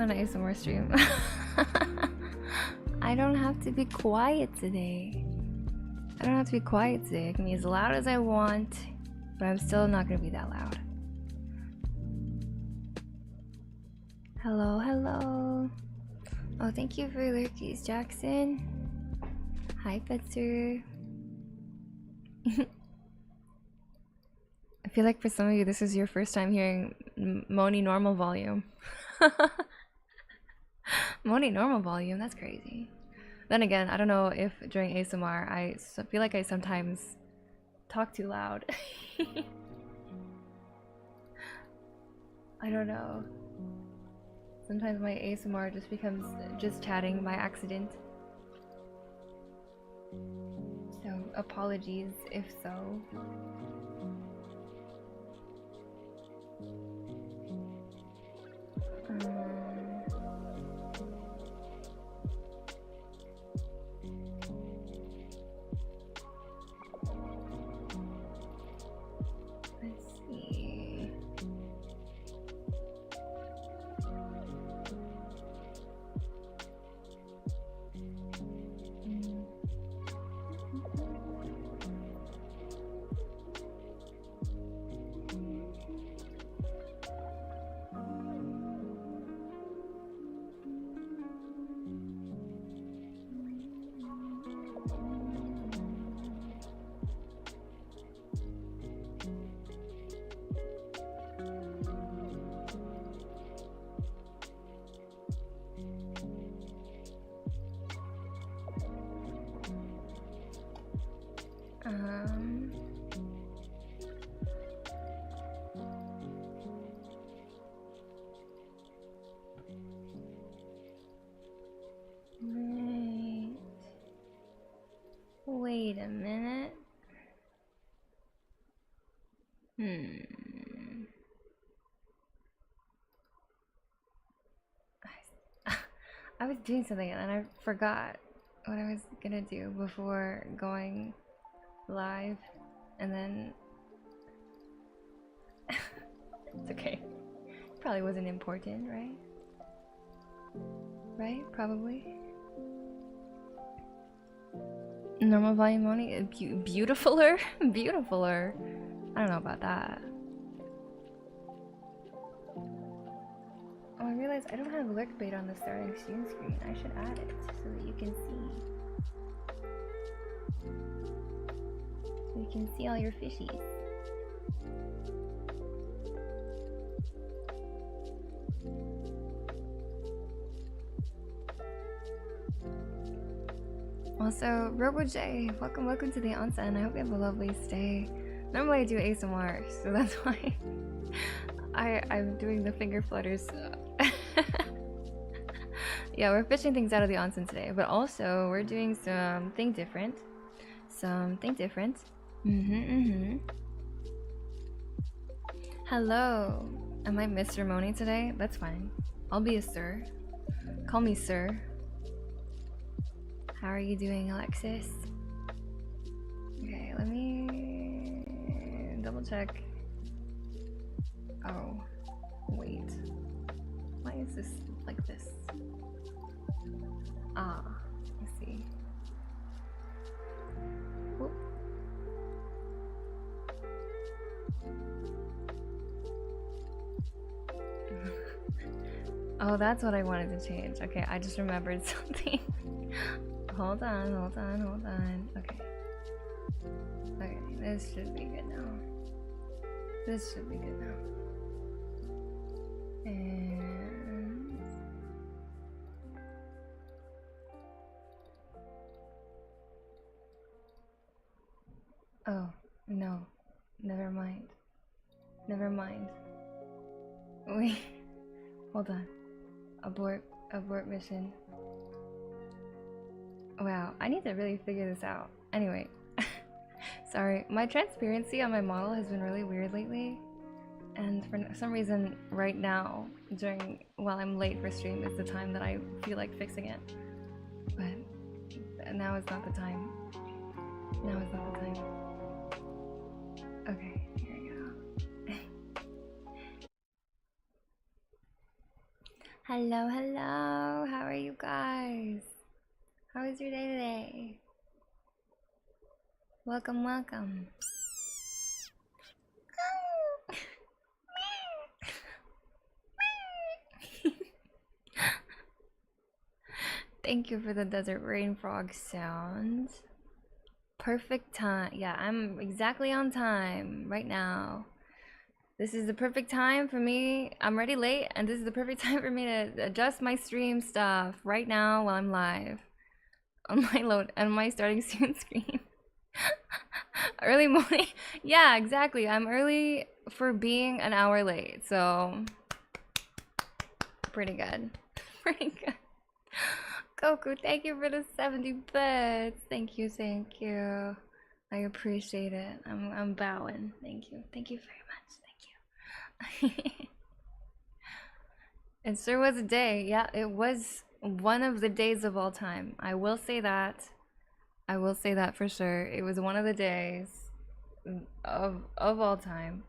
an ASMR stream. I don't have to be quiet today. I don't have to be quiet today. I can be as loud as I want, but I'm still not gonna be that loud. Hello, hello. Oh, thank you for lurkies, Jackson. Hi, Fetzer. I feel like for some of you, this is your first time hearing Moni normal volume. Moni normal volume, that's crazy. Then again, I don't know if during ASMR, I feel like I sometimes talk too loud. I don't know. Sometimes my ASMR just becomes just chatting by accident. So, apologies if so. Let's see. Wait a minute. I was doing something and I forgot what I was gonna do before going live, and then it's okay. Probably wasn't important, right? Right? Probably. Normal volume only? Beautifuler? Beautifuler. I don't know about that. Oh, I realized I don't have lurk bait on the starting stream screen. I should add it so that you can see. So you can see all your fishies. Also, RoboJ, welcome to the onsen. I hope you have a lovely stay. Normally I do ASMR, so that's why I'm doing the finger flutters. Yeah, we're fishing things out of the onsen today, but also we're doing something different. Hello. Am I Mr. Moni today? That's fine. I'll be a sir. Call me sir. How are you doing, Alexis? Okay, let me double check. Oh, wait. Why is this like this? Ah, let's see. Whoop. Oh, that's what I wanted to change. Okay, I just remembered something. Hold on. Okay. Okay, this should be good now. This should be good now. And... oh, no. Never mind. Wait. Hold on. Abort mission. Wow, I need to really figure this out. Anyway, sorry, my transparency on my model has been really weird lately, and for some reason right now, while I'm late for stream, is the time that I feel like fixing it. But now is not the time. Okay, here we go. Hello, hello. How are you guys? How was your day today? Welcome, welcome. Thank you for the desert rain frog sound. Perfect time. Yeah, I'm exactly on time right now. This is the perfect time for me. I'm already late, and this is the perfect time for me to adjust my stream stuff right now while I'm live on my starting soon screen. Early morning. Yeah, exactly. I'm early for being an hour late, so pretty good. Pretty good. Goku, thank you for the 70 bits. Thank you, thank you. I appreciate it. I'm bowing. Thank you. Thank you very much. Thank you. It sure was a day. Yeah, it was one of the days of all time. I will say that. I will say that for sure. It was one of the days of all time.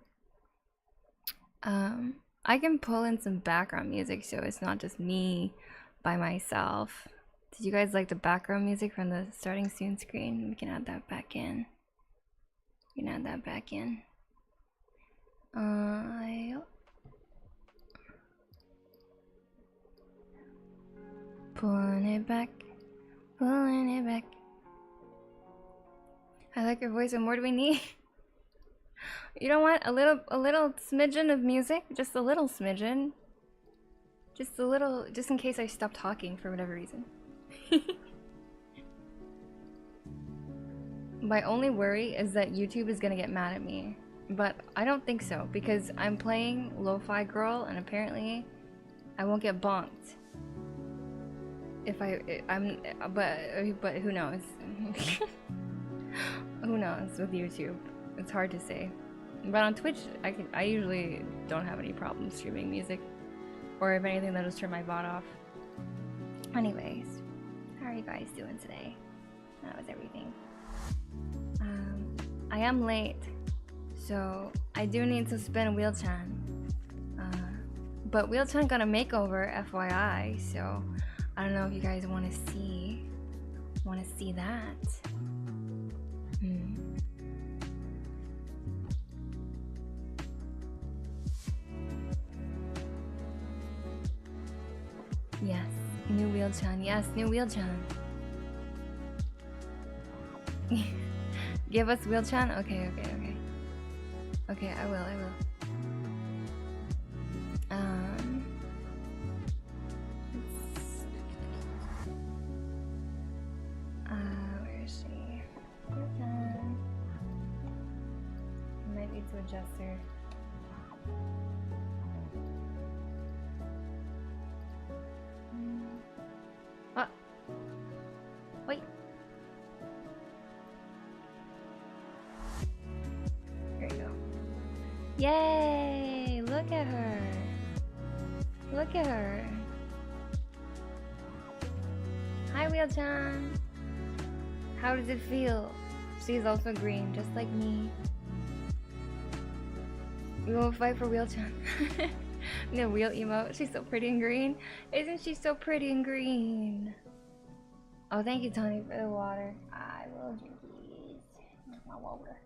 I can pull in some background music so it's not just me by myself. Did you guys like the background music from the starting soon screen? We can add that back in. We can add that back in. Pulling it back, pulling it back. I like your voice. What more do we need? You don't want a little smidgen of music? Just a little smidgen. Just a little, just in case I stop talking for whatever reason. My only worry is that YouTube is gonna get mad at me, but I don't think so because I'm playing Lo-Fi Girl and apparently I won't get bonked. But who knows? Who knows with YouTube? It's hard to say. But on Twitch, I usually don't have any problems streaming music, or if anything, they'll just turn my VOD off. Anyways, how are you guys doing today? That was everything. I am late, so I do need to spin Wheel-chan. But Wheel-chan got a makeover, FYI, so I don't know if you guys want to see that. Yes, new Wheel-chan. Yes, new Wheel-chan. Give us Wheel-chan? Okay. Okay, I will. Where is she? Wheel-chan. I might need to adjust her. Wait. There you go. Yay! Look at her. Look at her. Hi, Wheel-chan. How does it feel? She's also green, just like me. We will fight for Wheel-chan. No wheel emote. She's so pretty and green. Isn't she so pretty and green? Oh, thank you, Tony, for the water. I will drink these. My water.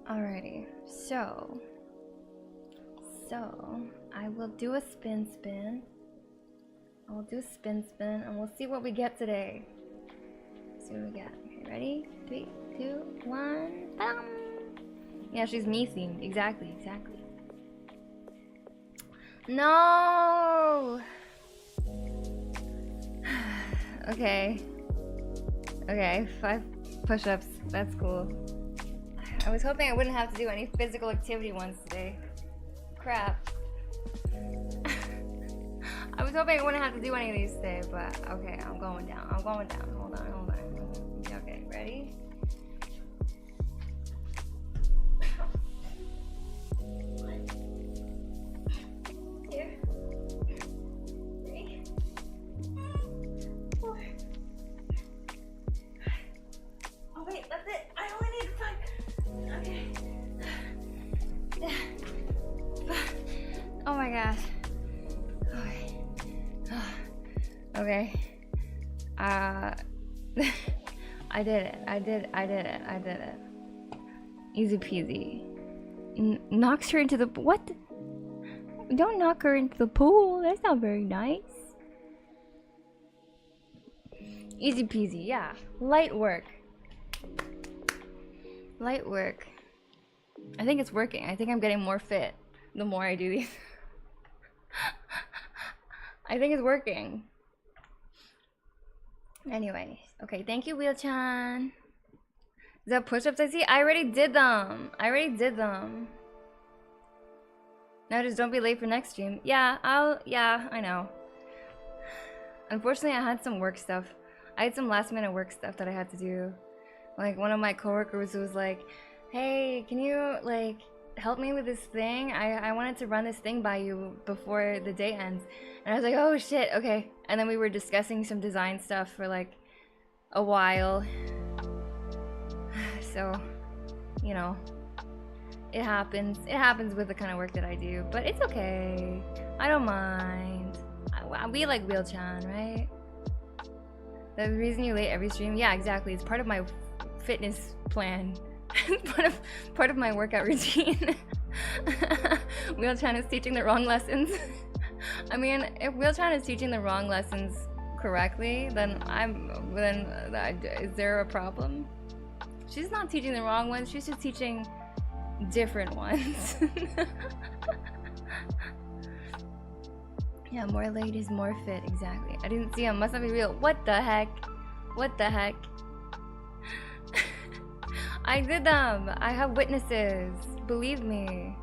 Alrighty, so I will do a spin. I will do a spin, and we'll see what we get today. See what we get. Okay, ready? 3, 2, 1. Bam! Yeah, she's me themed. Exactly. No! Okay, 5 push-ups. That's cool. I was hoping I wouldn't have to do any physical activity ones today. Crap. I was hoping I wouldn't have to do any of these today, but okay, I'm going down. Hold on. Okay, ready? One, 2, 3, 4, god. Okay. I did it. Easy peasy. Knocks her into the... What? Don't knock her into the pool. That's not very nice. Easy peasy, yeah. Light work. Light work. I think it's working. I think I'm getting more fit the more I do these. I think it's working. Anyway, okay, thank you, Wheel-chan. Is that push-ups I see? I already did them. Now just don't be late for next stream. Yeah, I know. Unfortunately, I had some work stuff. I had some last-minute work stuff that I had to do. Like, one of my coworkers was like, hey, can you, like, help me with this thing? I wanted to run this thing by you before the day ends. And I was like, oh shit, okay. And then we were discussing some design stuff for like a while. So, you know, it happens. It happens with the kind of work that I do, but it's okay. I don't mind. We like Wheel-chan, right? The reason you're late every stream? Yeah, exactly. It's part of my fitness plan. part of my workout routine. Wheel-chan is teaching the wrong lessons. I mean, if Wheel-chan is teaching the wrong lessons correctly, then is there a problem? She's not teaching the wrong ones, she's just teaching different ones. Yeah, more late is more fit, exactly. I didn't see him, must not be real. What the heck? What the heck? I did them! I have witnesses. Believe me.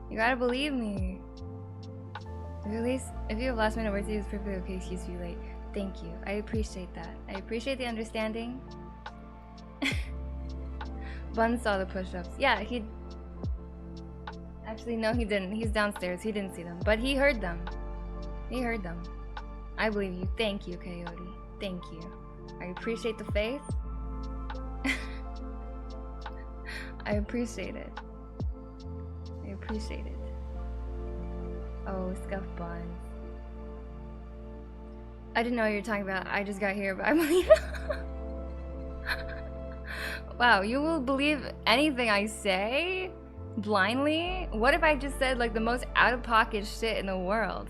You gotta believe me. If you have last minute work to do, it's perfectly okay, excuse me late. Thank you. I appreciate that. I appreciate the understanding. Bun saw the push-ups. Yeah, he... Actually, no, he didn't. He's downstairs. He didn't see them. But he heard them. He heard them. I believe you. Thank you, Coyote. Thank you. I appreciate the faith. I appreciate it. I appreciate it. Oh, scuff buns. I didn't know what you were talking about. I just got here, but I believe. Wow, you will believe anything I say? Blindly? What if I just said like the most out-of-pocket shit in the world?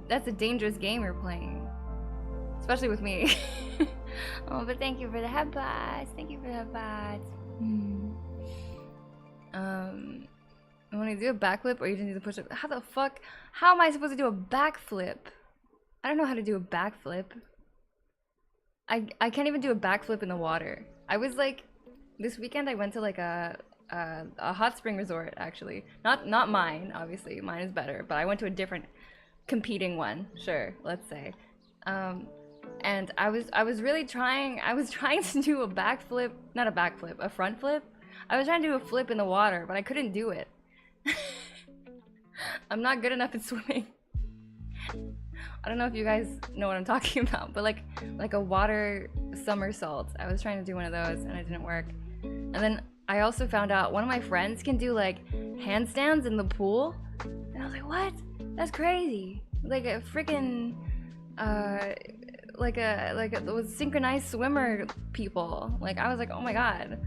That's a dangerous game you're playing. Especially with me. Oh, but thank you for the headbutts. Thank you for the headbutts. I want to do a backflip or you just need to push up. How the fuck? How am I supposed to do a backflip? I don't know how to do a backflip. I can't even do a backflip in the water. I was like, this weekend I went to like a hot spring resort actually. Not mine, obviously. Mine is better, but I went to a different competing one. Sure, let's say. And I was really trying. I was trying to do a backflip, not a backflip, a front flip. I was trying to do a flip in the water, but I couldn't do it. I'm not good enough at swimming. I don't know if you guys know what I'm talking about, but like a water somersault. I was trying to do one of those and it didn't work. And then I also found out one of my friends can do like handstands in the pool. And I was like, what? That's crazy. Like a freaking like those synchronized swimmer people. Like I was like, oh my god,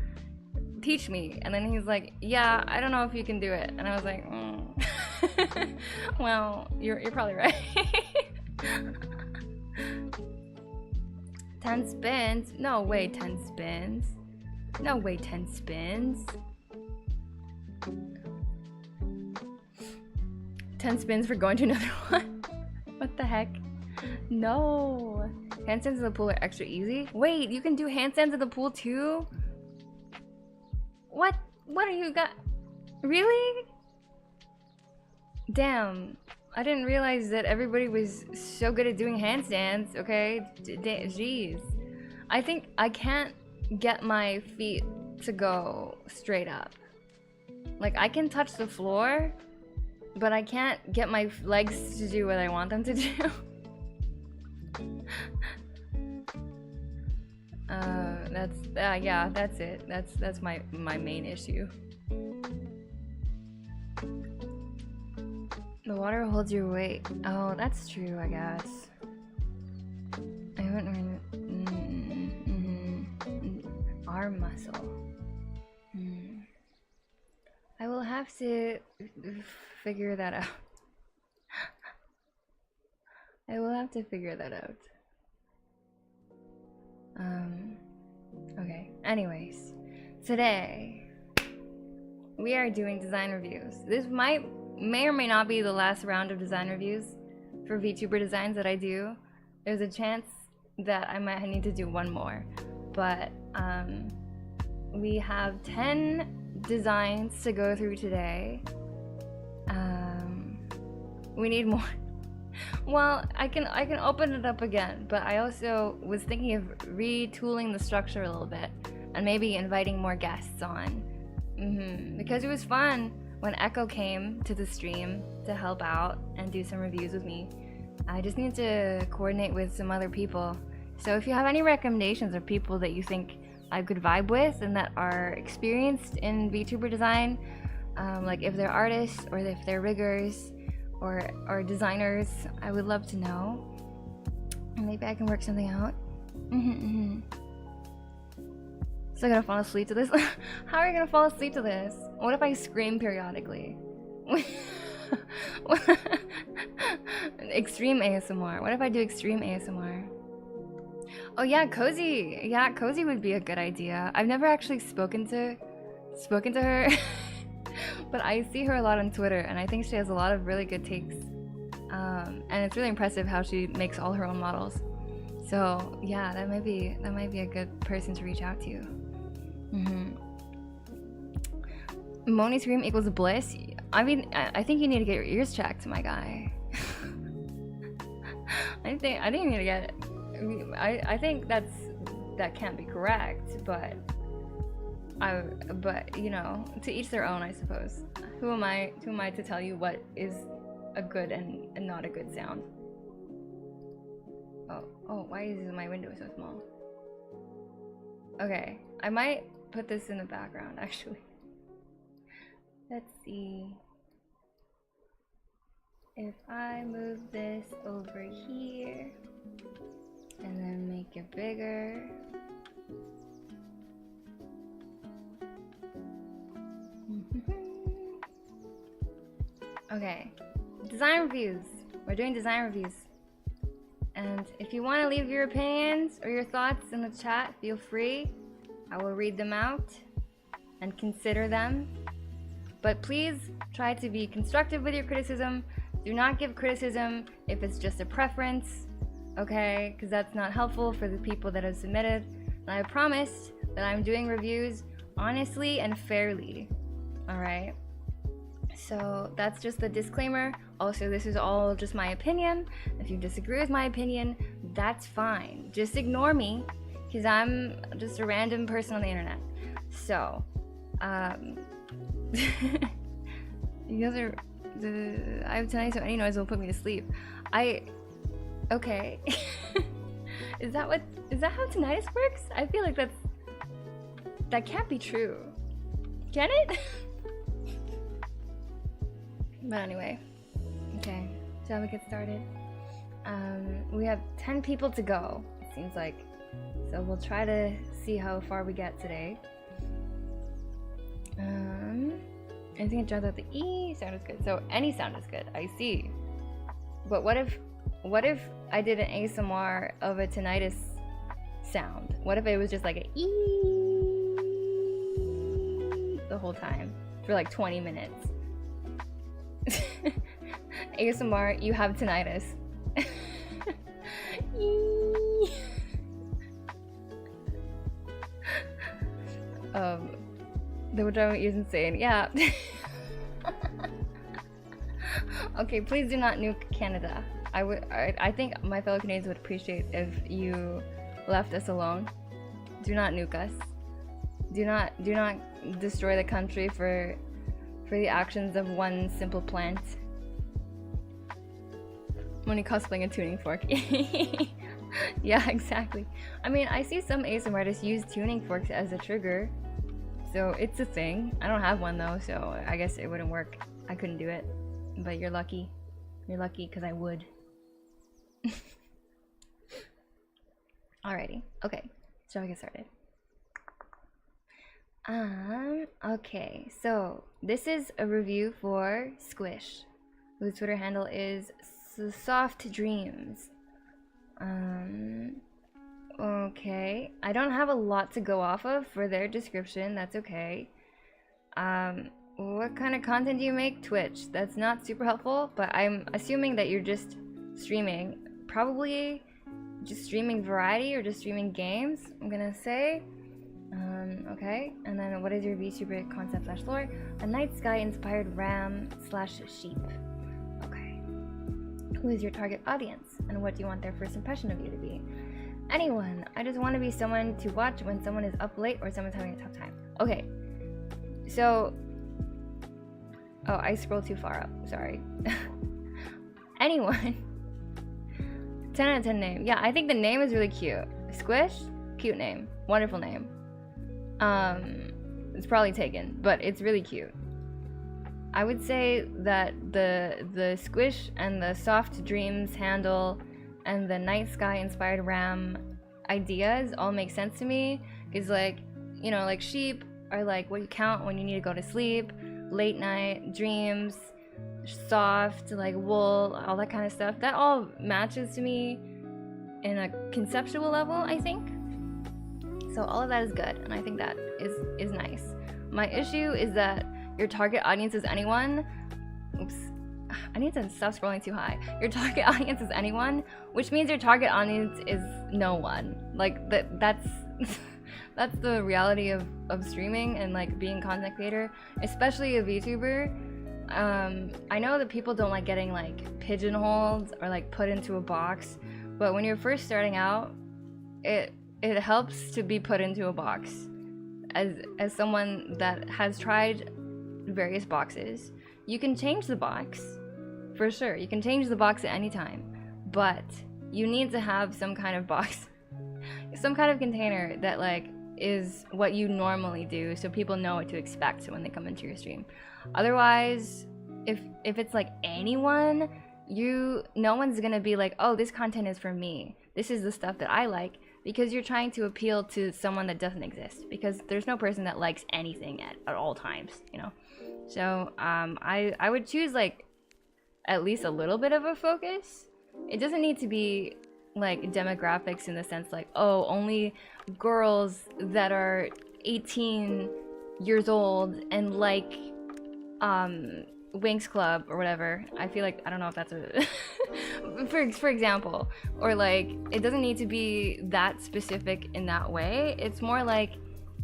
teach me. And then he's like, yeah, I don't know if you can do it. And I was like, well, you're probably right. 10 spins? No way 10 spins. No way 10 spins. 10 spins for going to another one? What the heck? No. Handstands in the pool are extra easy? Wait, you can do handstands in the pool too? What? What are you got? Really? Damn. I didn't realize that everybody was so good at doing handstands, okay? Jeez. I think I can't get my feet to go straight up. Like, I can touch the floor, but I can't get my legs to do what I want them to do. Yeah, that's it. That's my main issue. water holds your weight. Oh, that's true, I guess. I haven't heard arm muscle. I will have to figure that out. I will have to figure that out. Okay. Anyways, today we are doing design reviews. This may or may not be the last round of design reviews for VTuber designs that I do. There's a chance that I might need to do one more, but we have 10 designs to go through today. We need more. Well, I can open it up again, but I also was thinking of retooling the structure a little bit and maybe inviting more guests on. Because it was fun when Echo came to the stream to help out and do some reviews with me. I just need to coordinate with some other people. So if you have any recommendations of people that you think I could vibe with and that are experienced in VTuber design, like if they're artists or if they're riggers or designers, I would love to know. Maybe I can work something out. Still gonna fall asleep to this? How are you gonna fall asleep to this? What if I scream periodically? Extreme ASMR. What if I do extreme ASMR? Oh yeah, Cozy. Yeah, Cozy would be a good idea. I've never actually spoken to her. But I see her a lot on Twitter, and I think she has a lot of really good takes. And it's really impressive how she makes all her own models. So yeah, that might be a good person to reach out to. Moni scream equals bliss. I mean, I think you need to get your ears checked, my guy. I think you need to get. I think that can't be correct, but you know, to each their own, I suppose. Who am I to tell you what is a good and not a good sound? Oh, why is my window so small? Okay, I might put this in the background actually. Let's see. If I move this over here and then make it bigger. Okay, design reviews. We're doing design reviews. And if you want to leave your opinions or your thoughts in the chat, feel free. I will read them out and consider them. But please try to be constructive with your criticism. Do not give criticism if it's just a preference, okay? Because that's not helpful for the people that have submitted. And I promised that I'm doing reviews honestly and fairly, all right? So that's just the disclaimer. Also, this is all just my opinion. If you disagree with my opinion, that's fine. Just ignore me, because I'm just a random person on the internet. So, you guys are, I have tonight, so any noise will put me to sleep. Okay. Is that how tinnitus works? I feel like that can't be true. Can it? But anyway, okay, shall we get started? We have 10 people to go, it seems like. So we'll try to see how far we get today. Anything that jumps out the E sound is good. So any sound is good, I see. But what if I did an ASMR of a tinnitus sound? What if it was just like a E the whole time for like 20 minutes? ASMR, you have tinnitus. The Wajama is insane. Yeah. Okay, please do not nuke Canada. I think my fellow Canadians would appreciate if you left us alone. Do not nuke us. Do not destroy the country for the actions of one simple plant. When you cosplaying a tuning fork. Yeah, exactly. I mean, I see some ASMR artists use tuning forks as a trigger, so it's a thing. I don't have one though, so I guess it wouldn't work. I couldn't do it, but you're lucky. You're lucky because I would. Alrighty. Okay. Shall we get started? Okay. So this is a review for Squish, whose Twitter handle is Soft Dreams. Okay. I don't have a lot to go off of for their description. That's okay. What kind of content do you make? Twitch. That's not super helpful, but I'm assuming that you're just streaming. Probably just streaming variety or just streaming games, I'm gonna say. Okay. And then what is your VTuber concept / lore? A night sky inspired ram / sheep. Okay. Who is your target audience? And what do you want their first impression of you to be? Anyone. I just want to be someone to watch when someone is up late or someone's having a tough time. Okay. So, oh, I scrolled too far up. Sorry. Anyone. 10 out of 10 name. Yeah, I think the name is really cute. Squish, cute name. Wonderful name. It's probably taken, but it's really cute. I would say that the Squish and the Soft Dreams handle and the night sky inspired ram ideas all make sense to me. Because, like, you know, like sheep are like what you count when you need to go to sleep, late night dreams, soft, like wool, all that kind of stuff. That all matches to me in a conceptual level, I think. So all of that is good, and I think that is nice. My issue is that your target audience is anyone. Oops. I need to stop scrolling too high. Your target audience is anyone, which means your target audience is no one. Like that's that's the reality of streaming and like being a content creator, especially a VTuber. I know that people don't like getting like pigeonholed or like put into a box, but when you're first starting out, it helps to be put into a box. As someone that has tried various boxes, you can change the box, for sure. You can change the box at any time, but you need to have some kind of box, some kind of container that like is what you normally do, so people know what to expect when they come into your stream. Otherwise, if it's like anyone, no one's gonna be like, oh, this content is for me. This is the stuff that I like, because you're trying to appeal to someone that doesn't exist. Because there's no person that likes anything at all times, you know. So I would choose like at least a little bit of a focus. It doesn't need to be like demographics in the sense like, oh, only girls that are 18 years old and like Winx Club or whatever. I feel like, I don't know if that's a for example, or like it doesn't need to be that specific in that way. It's more like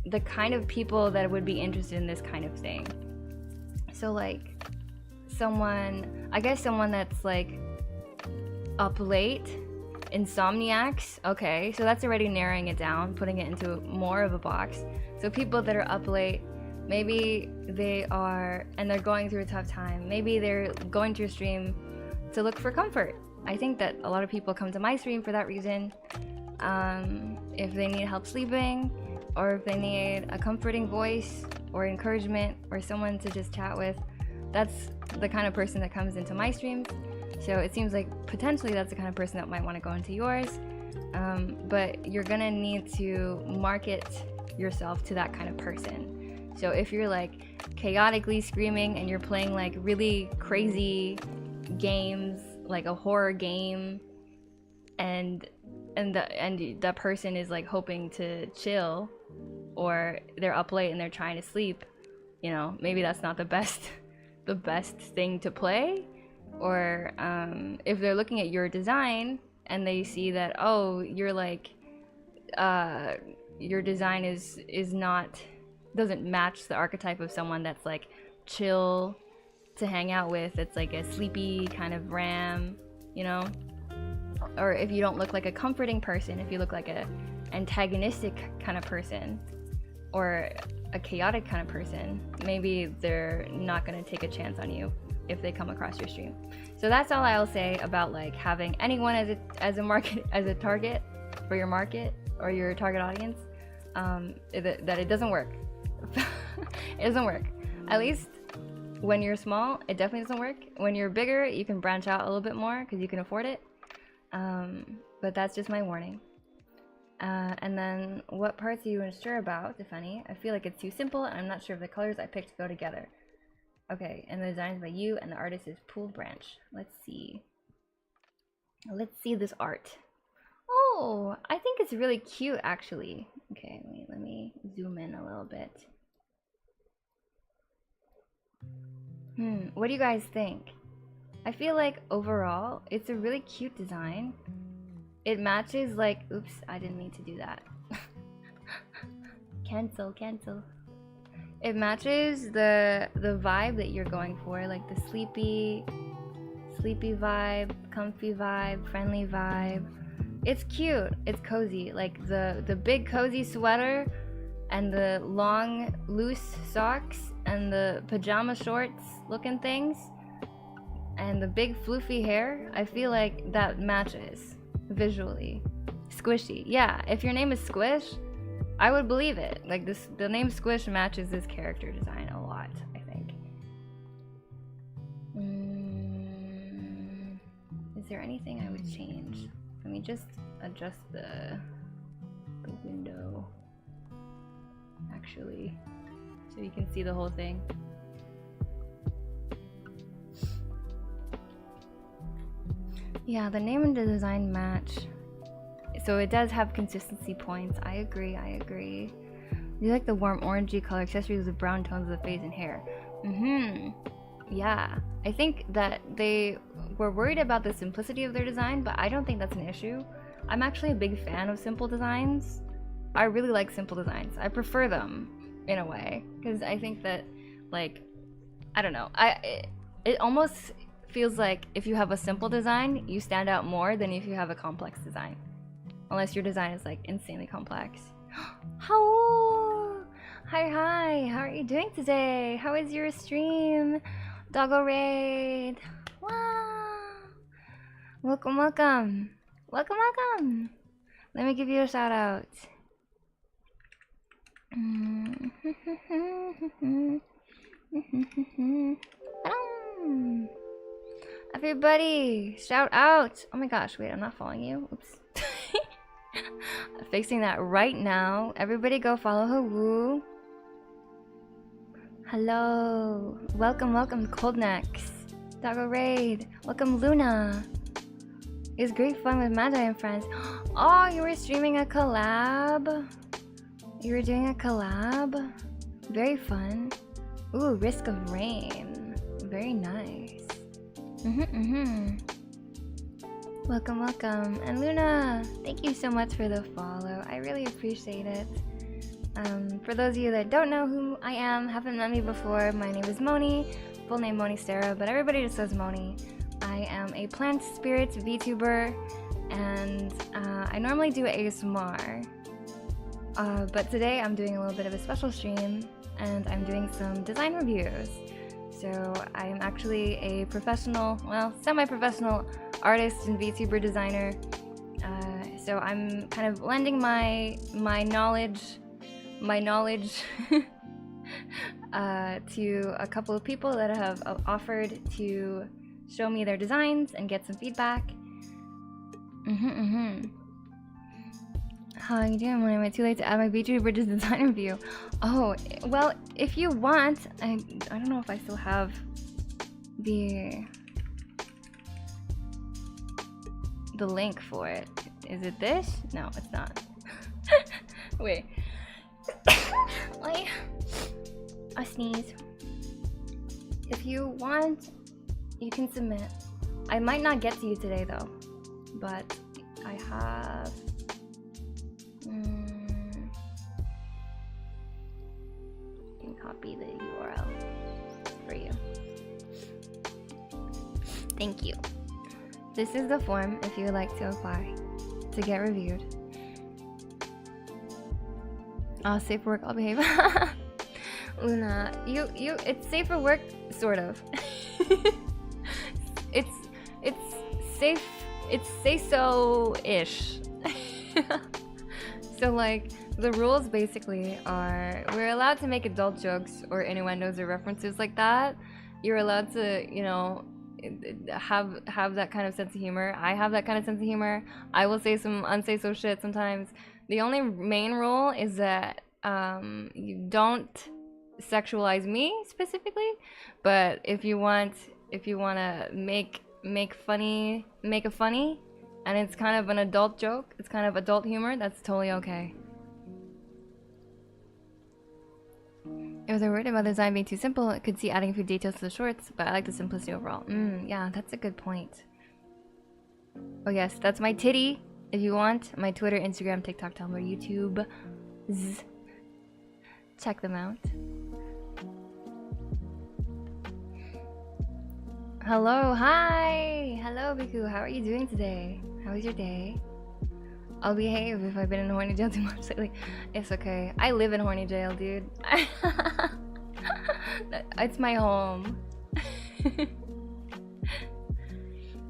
the kind of people that would be interested in this kind of thing. So like someone that's like up late, insomniacs. Okay, so that's already narrowing it down, putting it into more of a box. So people that are up late, maybe they're going through a tough time. Maybe they're going to your stream to look for comfort. I think that a lot of people come to my stream for that reason. If they need help sleeping, or if they need a comforting voice or encouragement or someone to just chat with, that's the kind of person that comes into my streams. So it seems like potentially that's the kind of person that might want to go into yours. But you're gonna need to market yourself to that kind of person. So if you're like chaotically screaming and you're playing like really crazy games, like a horror game, and the person is like hoping to chill, or they're up late and they're trying to sleep, you know, maybe that's not the best thing to play. Or if they're looking at your design and they see that, oh, you're like your design doesn't match the archetype of someone that's like chill to hang out with, it's like a sleepy kind of ram, you know. Or if you don't look like a comforting person, if you look like a antagonistic kind of person or a chaotic kind of person, maybe they're not going to take a chance on you if they come across your stream. So that's all I'll say about like having anyone as a target for your market or your target audience. That it doesn't work. It doesn't work. At least When you're small, it definitely doesn't work. When you're bigger, you can branch out a little bit more because you can afford it. But that's just my warning. And then, what parts are you unsure about, if any? I feel like it's too simple, and I'm not sure if the colors I picked go together. Okay, and the design is by you, and the artist is Pool Branch. Let's see. Let's see this art. Oh, I think it's really cute, actually. Okay, wait, let me zoom in a little bit. What do you guys think? I feel like overall, it's a really cute design. It matches like, oops, I didn't mean to do that. Cancel. It matches the vibe that you're going for, like the sleepy vibe, comfy vibe, friendly vibe. It's cute, it's cozy, like the big cozy sweater and the long loose socks and the pajama shorts looking things and the big floofy hair. I feel like that matches visually. Squishy, yeah, if your name is Squish, I would believe it. Like the name Squish matches this character design a lot, I think. Is there anything I would change? Let me just adjust the window, actually, so you can see the whole thing. Yeah, the name and the design match. So it does have consistency points. I agree. You like the warm orangey color accessories with brown tones of the face and hair. Yeah. I think that they were worried about the simplicity of their design, but I don't think that's an issue. I'm actually a big fan of simple designs. I really like simple designs. I prefer them in a way, because I think that, like, I don't know. It almost feels like if you have a simple design, you stand out more than if you have a complex design. Unless your design is like insanely complex. How? Hi, how are you doing today? How is your stream? Doggo Raid. Wow. Welcome. Let me give you a shout out. Everybody, shout out. Oh my gosh, wait, I'm not following you. Oops. Fixing that right now. Everybody go follow Haru. Hello. Welcome Coldnecks. Doggo Raid. Welcome Luna. It was great fun with Magi and friends. Oh, you were streaming a collab? You were doing a collab? Very fun. Ooh, Risk of Rain. Very nice. Welcome. And Luna, thank you so much for the follow. I really appreciate it. For those of you that don't know who I am, haven't met me before, my name is Moni. Full name Moni Sarah, but everybody just says Moni. I am a plant spirit VTuber, and I normally do ASMR. But today I'm doing a little bit of a special stream, and I'm doing some design reviews. So I am actually a professional, well, semi-professional artist and VTuber designer. So I'm kind of lending my knowledge to a couple of people that have offered to show me their designs and get some feedback. How are you doing? When am I too late to add my VTuber design review? Oh, well, if you want, I don't know if I still have the link for it. Is it this? No, it's not. Wait. I sneeze. If you want, you can submit. I might not get to you today though, but I have I can copy the URL for you. Thank you. This is the form if you would like to apply to get reviewed. Oh, safe for work, I'll behave. Luna, it's safe for work, sort of. it's safe, it's say-so-ish. So like, the rules basically are, we're allowed to make adult jokes or innuendos or references like that, you're allowed to, you know, have that kind of sense of humor. I have that kind of sense of humor. I will say some unsay-so shit sometimes. The only main rule is that you don't sexualize me specifically, but if you want to make a funny, and it's kind of an adult joke, it's kind of adult humor, that's totally okay. If they're worried about the design being too simple, it could see adding a few details to the shorts, but I like the simplicity overall. Yeah, that's a good point. Oh yes, that's my titty. If you want, my Twitter, Instagram, TikTok, Tumblr, YouTube. Check them out. Hello, hi! Hello, Biku, how are you doing today? How was your day? I'll behave if I've been in horny jail too much lately. It's okay. I live in horny jail, dude. It's my home.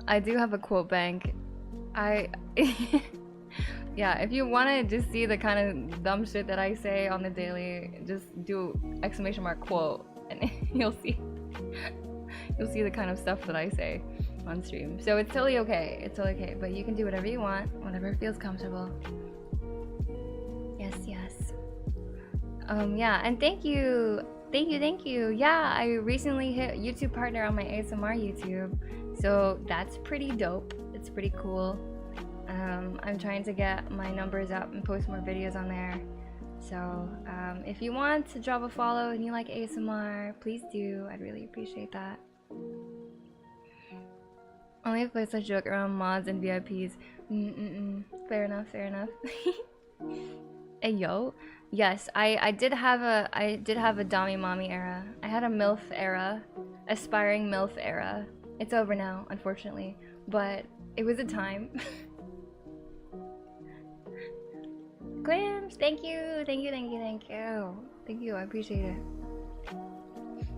I do have a quote bank. Yeah, if you want to just see the kind of dumb shit that I say on the daily, just do !quote and you'll see the kind of stuff that I say on stream. So it's totally okay. It's totally okay. But you can do whatever you want, whatever feels comfortable. Yes, yes. Yeah, and thank you. Yeah, I recently hit YouTube partner on my ASMR YouTube. So that's pretty dope. It's pretty cool. I'm trying to get my numbers up and post more videos on there. So if you want to drop a follow and you like ASMR, please do. I'd really appreciate that. Only if there's a joke around mods and VIPs. Fair enough, fair enough. Hey yo. Yes, I did have a Dami Mommy era. I had a MILF era. Aspiring MILF era. It's over now, unfortunately. But it was a time. Glims, thank you. Thank you, I appreciate it.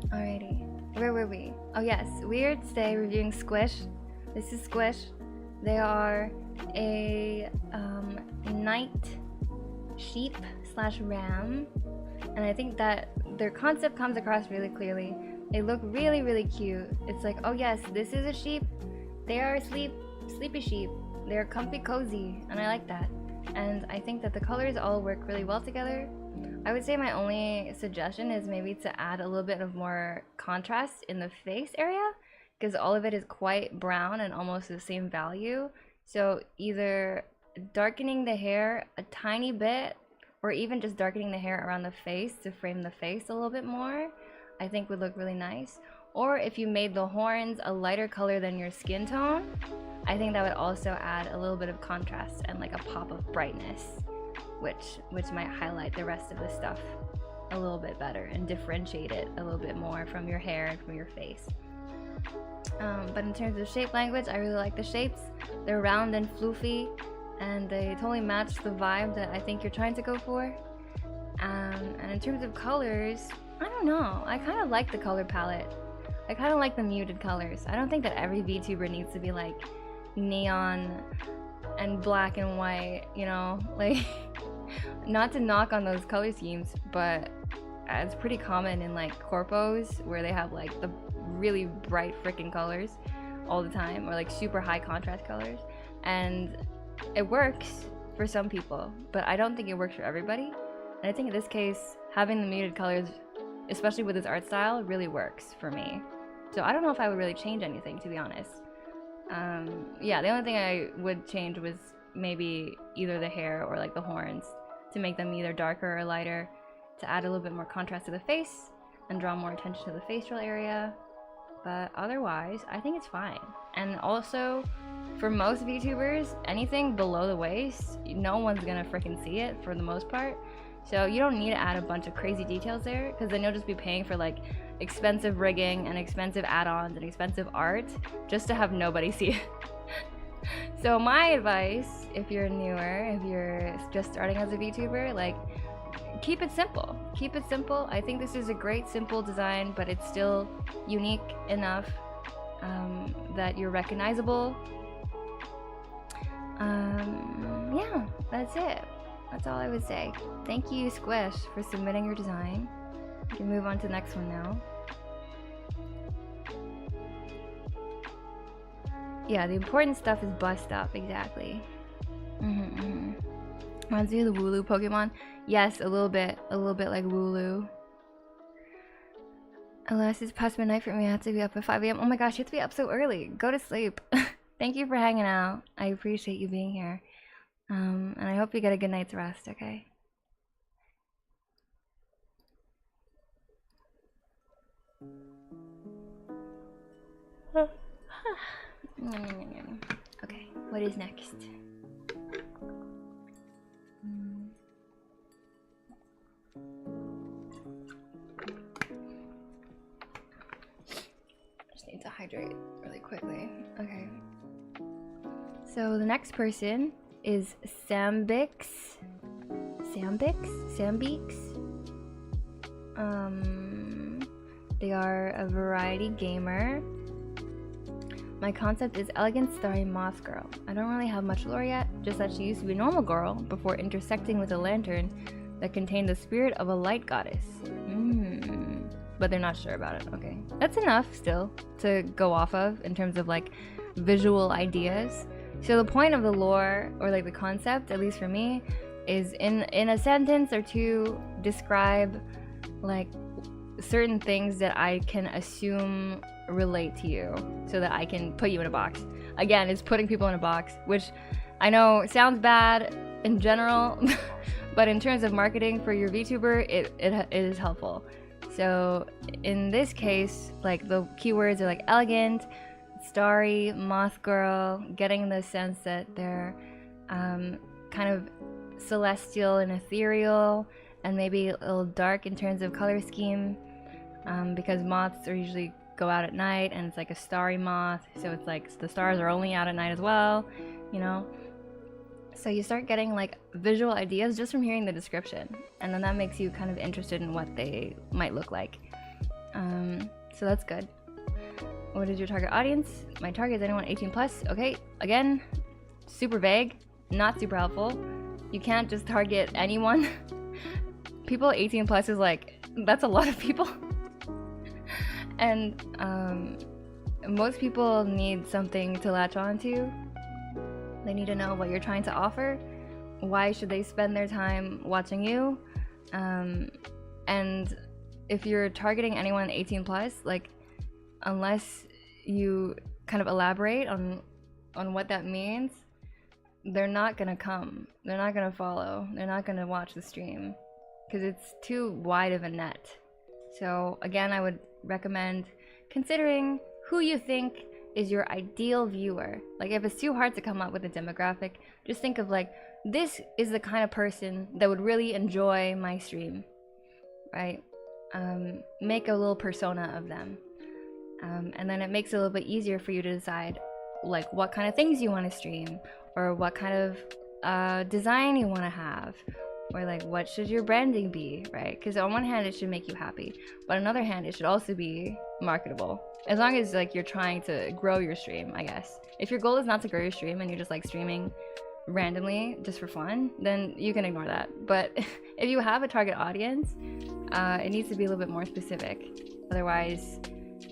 Alrighty. Where were we? Oh yes, we're today reviewing Squish. This is Squish. They are a night sheep / ram, and I think that their concept comes across really clearly. They look really, really cute. It's like, oh yes, this is a sheep. They are sleepy sheep. They're comfy, cozy, and I like that. And I think that the colors all work really well together. I would say my only suggestion is maybe to add a little bit of more contrast in the face area, because all of it is quite brown and almost the same value. So either darkening the hair a tiny bit, or even just darkening the hair around the face to frame the face a little bit more, I think would look really nice. Or if you made the horns a lighter color than your skin tone, I think that would also add a little bit of contrast and like a pop of brightness, which might highlight the rest of the stuff a little bit better and differentiate it a little bit more from your hair and from your face. But in terms of shape language, I really like the shapes. They're round and floofy, and they totally match the vibe that I think you're trying to go for. And in terms of colors, I don't know. I kind of like the color palette. I kind of like the muted colors. I don't think that every VTuber needs to be like neon and black and white, you know? Like, not to knock on those color schemes, but it's pretty common in like corpos where they have like the really bright freaking colors all the time, or like super high contrast colors, and it works for some people, but I don't think it works for everybody. And I think in this case, having the muted colors, especially with this art style, really works for me. So I don't know if I would really change anything, to be honest. Yeah, the only thing I would change was maybe either the hair or like the horns, to make them either darker or lighter, to add a little bit more contrast to the face and draw more attention to the facial area. But otherwise, I think it's fine. And also, for most VTubers, anything below the waist, no one's gonna freaking see it for the most part. So you don't need to add a bunch of crazy details there, because then you'll just be paying for like expensive rigging and expensive add-ons and expensive art just to have nobody see it. So my advice, if you're newer, if you're just starting as a VTuber, like, keep it simple. Keep it simple. I think this is a great simple design, but it's still unique enough that you're recognizable. Yeah, that's it. That's all I would say. Thank you, Squish, for submitting your design. We can move on to the next one now. Yeah, the important stuff is bust up, exactly. Reminds me of the Wooloo Pokemon. Yes, a little bit like Wooloo. Alas, it's past midnight for me. I have to be up at 5 a.m. Oh my gosh, you have to be up so early. Go to sleep. Thank you for hanging out. I appreciate you being here. And I hope you get a good night's rest, okay? Okay, what is next? Just need to hydrate really quickly. Okay. So the next person is Sambix. They are a variety gamer. My concept is elegant starry moth girl. I don't really have much lore yet, just that she used to be a normal girl before intersecting with a lantern that contained the spirit of a light goddess. But they're not sure about it. Okay, that's enough still to go off of in terms of like visual ideas. So the point of the lore, or like the concept, at least for me, is in a sentence or two describe like certain things that I can assume relate to you so that I can put you in a box. Again, it's putting people in a box, which I know sounds bad in general, but in terms of marketing for your VTuber, it is helpful. So in this case, like the keywords are like elegant, starry, moth girl, getting the sense that they're kind of celestial and ethereal, and maybe a little dark in terms of color scheme, because moths are usually go out at night, and it's like a starry moth, so it's like the stars are only out at night as well, you know? So you start getting like visual ideas just from hearing the description, and then that makes you kind of interested in what they might look like. So that's good. What is your target audience? My target is anyone 18 plus. Okay, again, super vague, not super helpful. You can't just target anyone. People 18 plus is like, that's a lot of people. And most people need something to latch on to. They need to know what you're trying to offer. Why should they spend their time watching you? And if you're targeting anyone 18 plus, like, unless you kind of elaborate on what that means, they're not gonna come. They're not gonna follow. They're not gonna watch the stream because it's too wide of a net. So again, I would recommend considering who you think is your ideal viewer. Like, if it's too hard to come up with a demographic, just think of like, this is the kind of person that would really enjoy my stream, right? Make a little persona of them. And then it makes it a little bit easier for you to decide like what kind of things you want to stream, or what kind of design you want to have, or like what should your branding be, right? Because on one hand it should make you happy, but on the other hand it should also be marketable, as long as like you're trying to grow your stream, I guess. If your goal is not to grow your stream and you're just like streaming randomly just for fun, then you can ignore that. But if you have a target audience, it needs to be a little bit more specific, otherwise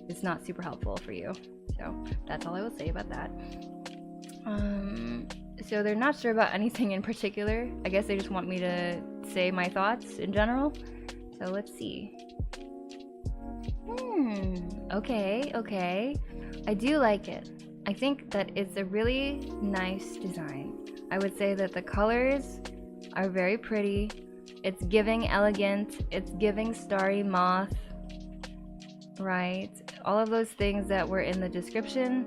it's not super helpful for you. So that's all I will say about that. So they're not sure about anything in particular. I guess they just want me to say my thoughts in general. So let's see. Okay. I do like it. I think that it's a really nice design. I would say that the colors are very pretty. It's giving elegant. It's giving starry moth. Right? All of those things that were in the description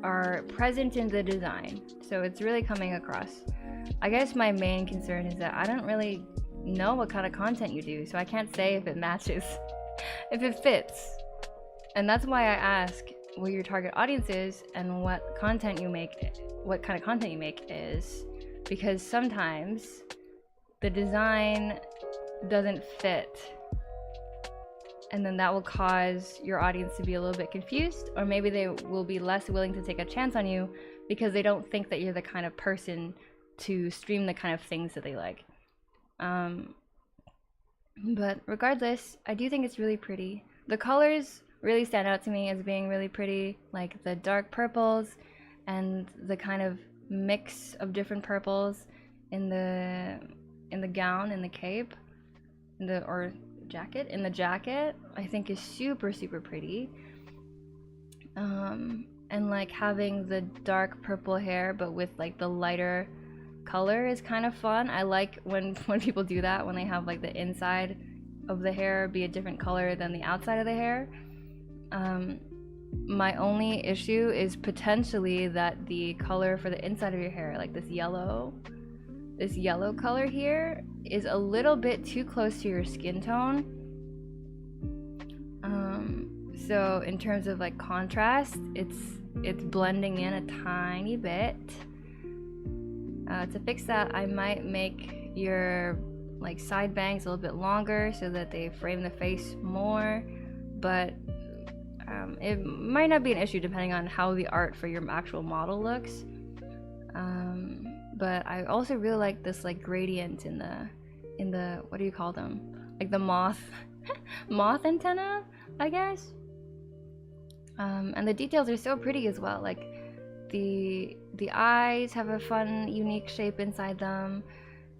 are present in the design. So it's really coming across. I guess my main concern is that I don't really know what kind of content you do, so I can't say if it matches, if it fits. And that's why I ask what your target audience is and what content you make, what kind of content you make is, because sometimes the design doesn't fit, and then that will cause your audience to be a little bit confused, or maybe they will be less willing to take a chance on you because they don't think that you're the kind of person to stream the kind of things that they like. But regardless, I do think it's really pretty. The colors really stand out to me as being really pretty, like the dark purples and the kind of mix of different purples in the gown, in the cape, in the jacket, I think is super pretty. And like having the dark purple hair but with like the lighter color is kind of fun. I like when people do that, when they have like the inside of the hair be a different color than the outside of the hair. My only issue is potentially that the color for the inside of your hair, like this yellow color here, is a little bit too close to your skin tone. So in terms of like contrast, it's blending in a tiny bit. To fix that, I might make your like side bangs a little bit longer so that they frame the face more, but it might not be an issue depending on how the art for your actual model looks. But I also really like this like gradient in the what do you call them? Like the moth antenna, I guess. And the details are so pretty as well. Like the eyes have a fun, unique shape inside them,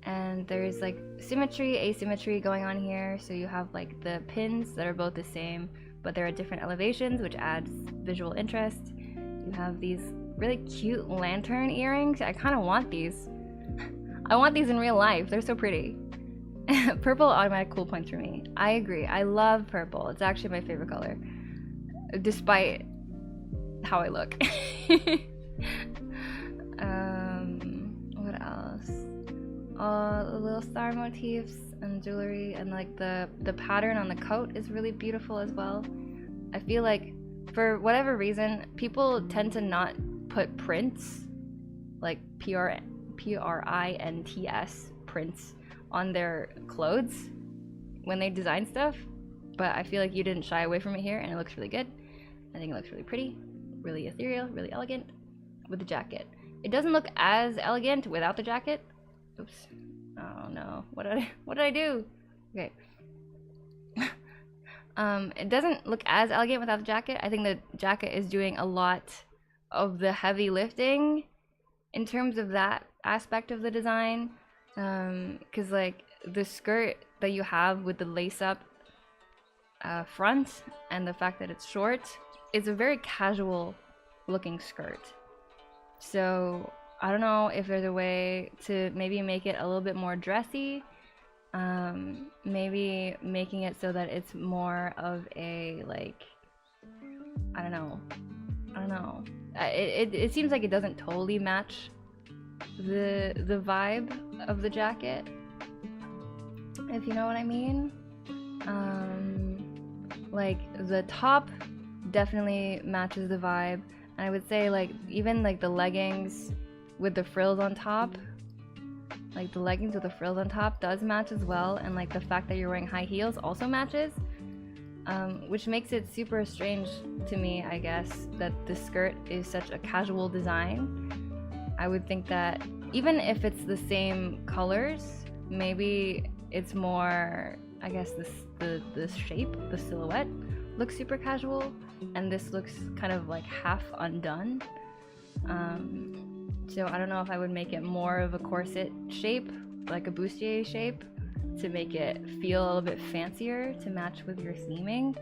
and there's like symmetry, asymmetry going on here. So you have like the pins that are both the same, but they're at different elevations, which adds visual interest. You have these really cute lantern earrings. I kind of want these. I want these in real life. They're so pretty. Purple, automatic cool points for me. I agree. I love purple. It's actually my favorite color, despite how I look. What else? All the little star motifs and jewelry, and like the pattern on the coat is really beautiful as well. I feel like for whatever reason, people tend to not put prints, like prints, prints on their clothes when they design stuff, but I feel like you didn't shy away from it here, and it looks really good. I think it looks really pretty, really ethereal, really elegant with the jacket. It doesn't look as elegant without the jacket. Oops. Oh no. What did I do? Okay. It doesn't look as elegant without the jacket. I think the jacket is doing a lot of the heavy lifting in terms of that aspect of the design. Cause like the skirt that you have with the lace up front and the fact that it's short is a very casual looking skirt. So I don't know if there's a way to maybe make it a little bit more dressy. Maybe making it so that it's more of a like, I don't know. It seems like it doesn't totally match the vibe of the jacket, if you know what I mean. Like the top definitely matches the vibe, and I would say like even like the leggings with the frills on top, like the leggings with the frills on top does match as well, and like the fact that you're wearing high heels also matches, which makes it super strange to me, I guess, that the skirt is such a casual design. I would think that even if it's the same colors, maybe it's more, I guess, the shape, the silhouette looks super casual, and this looks kind of like half undone. So I don't know if I would make it more of a corset shape, like a bustier shape, to make it feel a little bit fancier to match with your theming.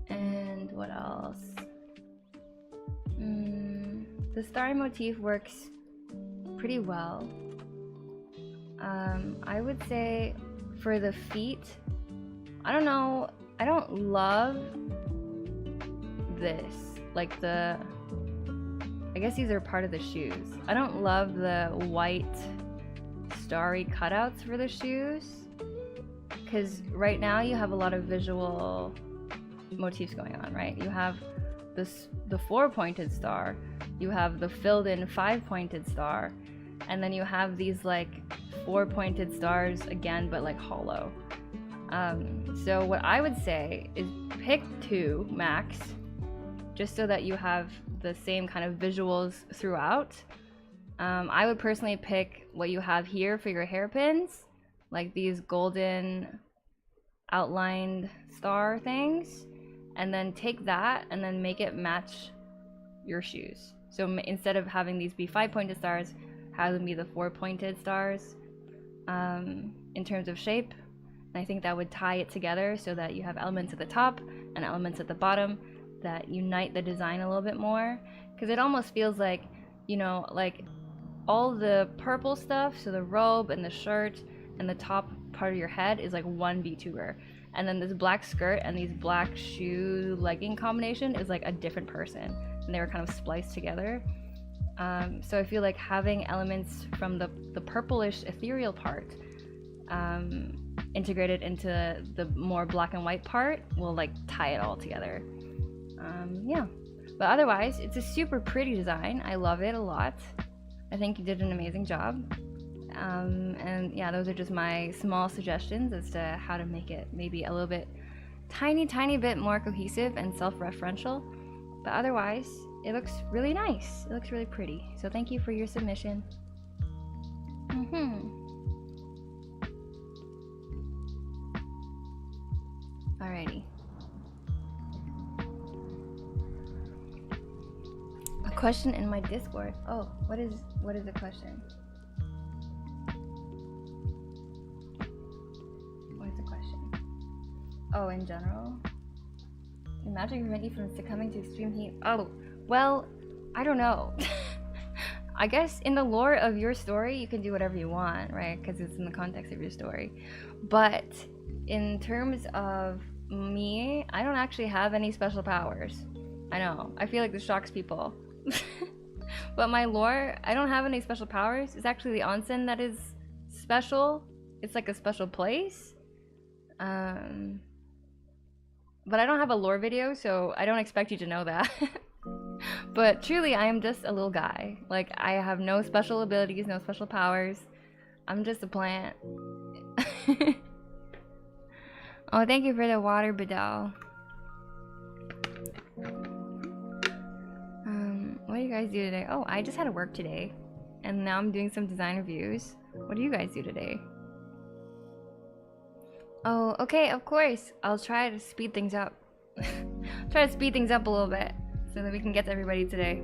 And what else? The star motif works pretty well. I would say for the feet, I don't know, I don't love this, like I guess these are part of the shoes. I don't love the white starry cutouts for the shoes, because right now you have a lot of visual motifs going on, right? You have the 4-pointed star, you have the filled in 5-pointed star, and then you have these like 4-pointed stars again, but like hollow. So what I would say is pick 2 max, just so that you have the same kind of visuals throughout. I would personally pick what you have here for your hairpins, like these golden outlined star things, and then take that and then make it match your shoes. So instead of having these be 5-pointed stars, have them be the 4-pointed stars in terms of shape. And I think that would tie it together so that you have elements at the top and elements at the bottom that unite the design a little bit more. Because it almost feels like, you know, like all the purple stuff, so the robe and the shirt and the top part of your head is like one VTuber. And then this black skirt and these black shoe legging combination is like a different person. And they were kind of spliced together. So I feel like having elements from the purplish ethereal part integrated into the more black and white part will like tie it all together. Yeah, but otherwise it's a super pretty design. I love it a lot. I think you did an amazing job. And yeah, those are just my small suggestions as to how to make it maybe a little bit tiny bit more cohesive and self-referential. But otherwise, it looks really nice. It looks really pretty. So thank you for your submission. Alrighty. A question in my Discord. Oh, what is the question? What is the question? Oh, in general? The magic prevent you from succumbing to extreme heat. Oh, well, I don't know. I guess in the lore of your story, you can do whatever you want, right? Because it's in the context of your story. But in terms of me, I don't actually have any special powers. I know. I feel like this shocks people. But my lore, I don't have any special powers. It's actually the onsen that is special. It's like a special place. But I don't have a lore video, so I don't expect you to know that. But truly, I am just a little guy. Like, I have no special abilities, no special powers. I'm just a plant. Oh, thank you for the water, Badal. What do you guys do today? Oh, I just had to work today. And now I'm doing some design reviews. What do you guys do today? Oh, okay, of course. I'll try to speed things up. Try to speed things up a little bit so that we can get to everybody today.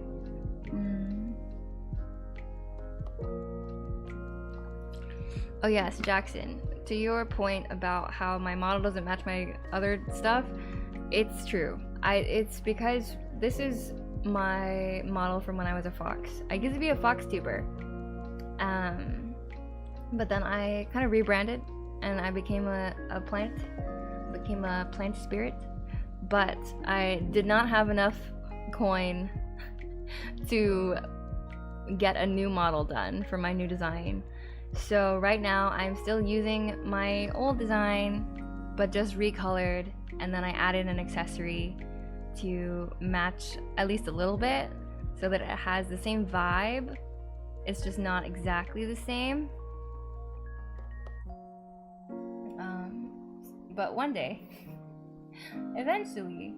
Oh yes, Jackson. To your point about how my model doesn't match my other stuff, it's true. It's because this is my model from when I was a fox. I used to be a fox tuber. But then I kind of rebranded and I became a plant. Became a plant spirit. But I did not have enough coin to get a new model done for my new design. So right now I'm still using my old design, but just recolored, and then I added an accessory to match at least a little bit so that it has the same vibe. It's just not exactly the same. But one day, eventually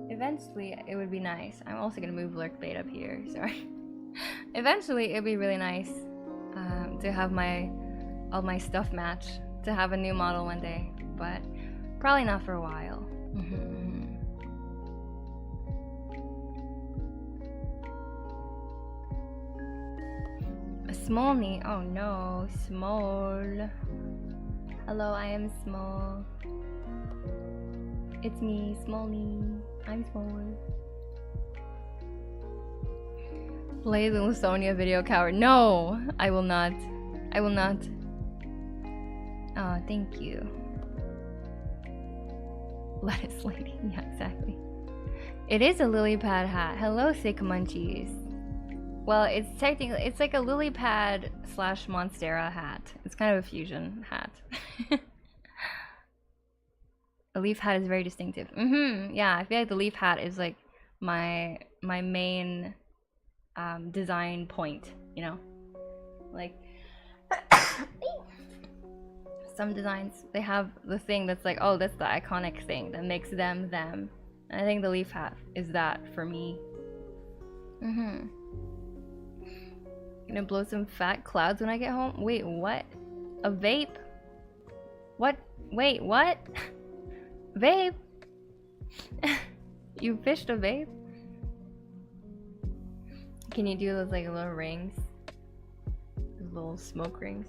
it would be nice. I'm also gonna move Lurk Bait up here, sorry. Eventually it'd be really nice to have all my stuff match, to have a new model one day, but probably not for a while. A small knee. Oh no, small. Hello, I am small. It's me, small knee. I'm small. Play the Lusonia video, coward. No, I will not. I will not. Oh, thank you. Lettuce lady. Yeah, exactly. It is a lily pad hat. Hello, sick munchies. Well, it's technically, it's like a lily pad / Monstera hat. It's kind of a fusion hat. A leaf hat is very distinctive. Yeah, I feel like the leaf hat is like my main design point, you know? Like some designs, they have the thing that's like, oh, that's the iconic thing that makes them them. And I think the leaf hat is that for me. Gonna blow some fat clouds when I get home? Wait, what? A vape? What? Wait, what? Vape? You fished a vape? Can you do those like little rings? Those little smoke rings?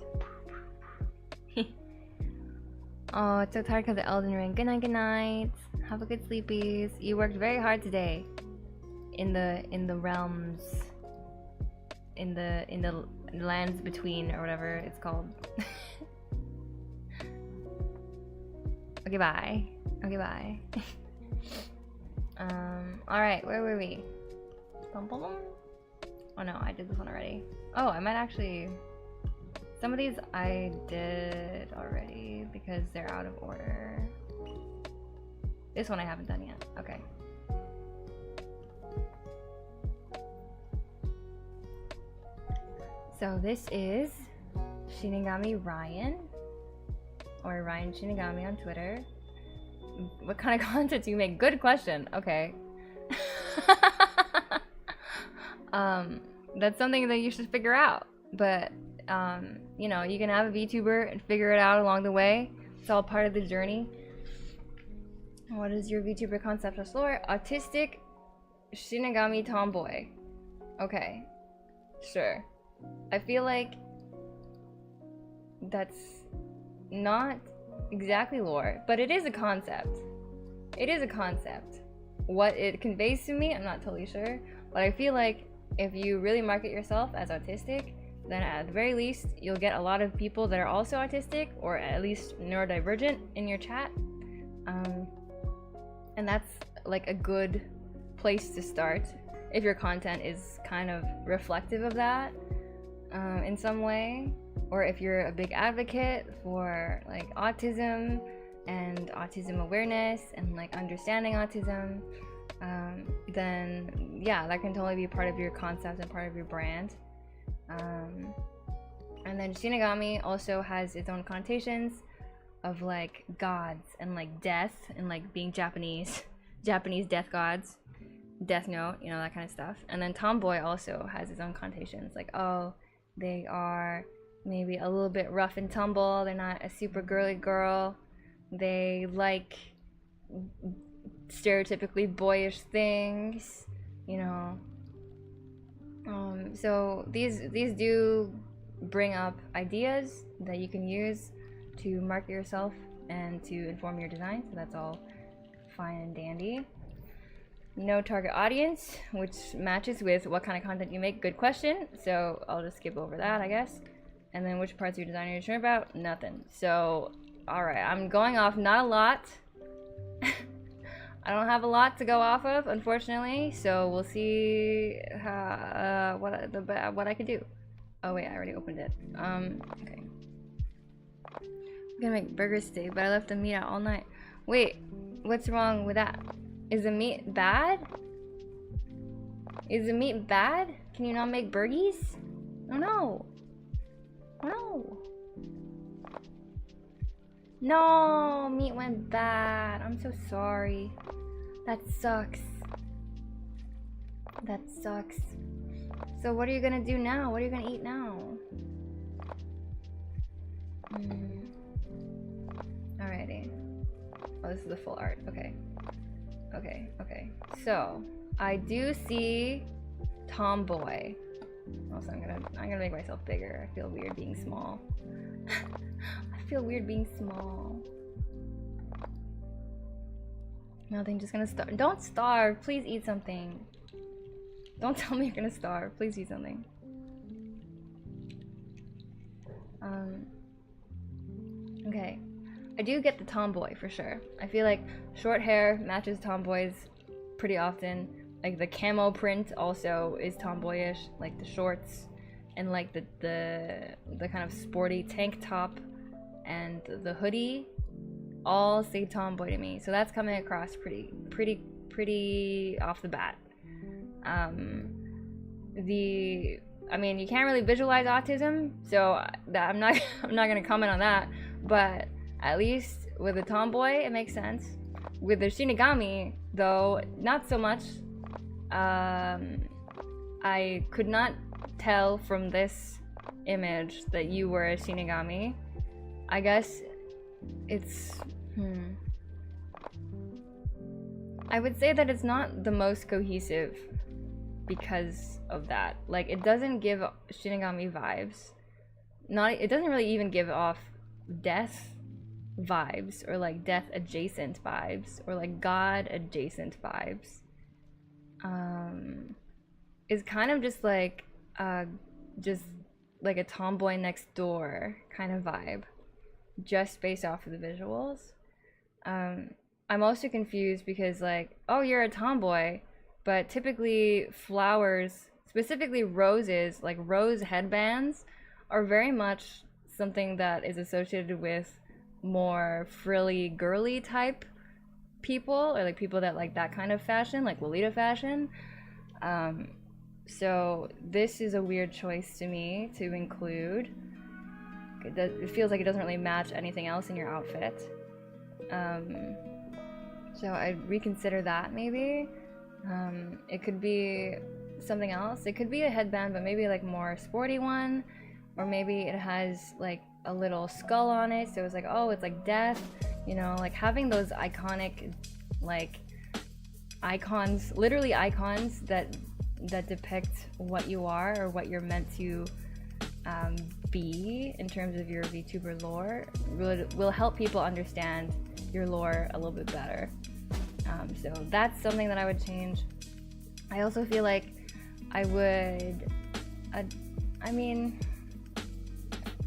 Oh, it's so tired because of Elden Ring. Good night, good night. Have a good sleepies. You worked very hard today. In the realms. In the lands between, or whatever it's called. Okay, bye. Okay, bye. Alright, where were we? Bum, bum, bum. Oh no, I did this one already. Oh, I might actually... Some of these I did already because they're out of order. This one I haven't done yet. Okay. So this is Shinigami Ryan, or Ryan Shinigami on Twitter. What kind of content do you make? Good question. Okay. That's something that you should figure out. But you know, you can have a VTuber and figure it out along the way. It's all part of the journey. What is your VTuber concept or lore? Autistic Shinigami tomboy. Okay. Sure. I feel like that's not exactly lore, but it is a concept. It is a concept. What it conveys to me, I'm not totally sure, but I feel like if you really market yourself as autistic, then at the very least you'll get a lot of people that are also autistic or at least neurodivergent in your chat, and that's like a good place to start if your content is kind of reflective of that in some way, or if you're a big advocate for like autism and autism awareness and like understanding autism, then yeah, that can totally be part of your concept and part of your brand. And then Shinigami also has its own connotations of like gods and like death and like being Japanese death gods, Death Note, you know, that kind of stuff. And then tomboy also has its own connotations, like, oh, they are maybe a little bit rough and tumble, they're not a super girly girl, they like stereotypically boyish things, you know. So these do bring up ideas that you can use to market yourself and to inform your design, so that's all fine and dandy. No target audience, which matches with what kind of content you make. Good question, so I'll just skip over that, I guess. And then which parts of your design are you sure about? Nothing. So alright, I'm going off not a lot. I don't have a lot to go off of, unfortunately, so we'll see what I can do. Oh wait, I already opened it. Okay. I'm gonna make burger steak, but I left the meat out all night. Wait, what's wrong with that? Is the meat bad? Is the meat bad? Can you not make burgies? Oh no. Oh no. No, meat went bad. I'm so sorry. That sucks. That sucks. So what are you gonna do now? What are you gonna eat now? Alrighty. Oh, this is the full art. Okay. Okay, okay. So, I do see tomboy. Also, I'm gonna make myself bigger. I feel weird being small. I feel weird being small. Nothing, just gonna starve. Don't starve. Please eat something. Don't tell me you're gonna starve. Please eat something. Okay. I do get the tomboy for sure. I feel like short hair matches tomboys pretty often. Like the camo print also is tomboyish, like the shorts and like the kind of sporty tank top and the hoodie all say tomboy to me. So that's coming across pretty off the bat. I mean, you can't really visualize autism, so I'm not gonna comment on that, but at least with the tomboy, it makes sense. With the Shinigami, though, not so much. I could not tell from this image that you were a Shinigami. I guess it's... I would say that it's not the most cohesive because of that. Like, it doesn't give Shinigami vibes. It doesn't really even give off death vibes, or like death adjacent vibes, or like god adjacent vibes. It's kind of just like a tomboy next door kind of vibe, just based off of the visuals. I'm also confused because, like, oh, you're a tomboy, but typically flowers, specifically roses, like rose headbands, are very much something that is associated with more frilly, girly type people, or like people that like that kind of fashion, like Lolita fashion. So this is a weird choice to me to include. It feels like it doesn't really match anything else in your outfit. So I'd reconsider that maybe. It could be something else. It could be a headband, but maybe like more sporty one, or maybe it has like a little skull on it, so it's like, oh, it's like death, you know, like having those iconic, like icons, literally icons that depict what you are or what you're meant to be in terms of your VTuber lore will help people understand your lore a little bit better. So that's something that I would change. I also feel like I would, I mean,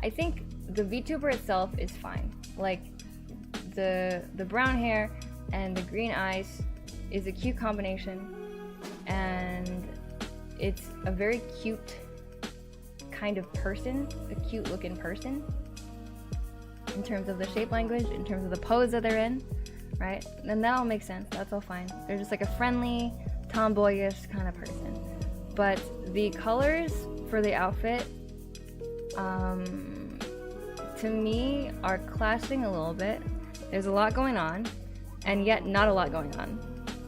I think the VTuber itself is fine. Like the brown hair and the green eyes is a cute combination, and it's a very cute kind of person, a cute looking person in terms of the shape language, in terms of the pose that they're in, right? And that all makes sense. That's all fine. They're just like a friendly, tomboyish kind of person. But the colors for the outfit, to me, are clashing a little bit. There's a lot going on, and yet not a lot going on.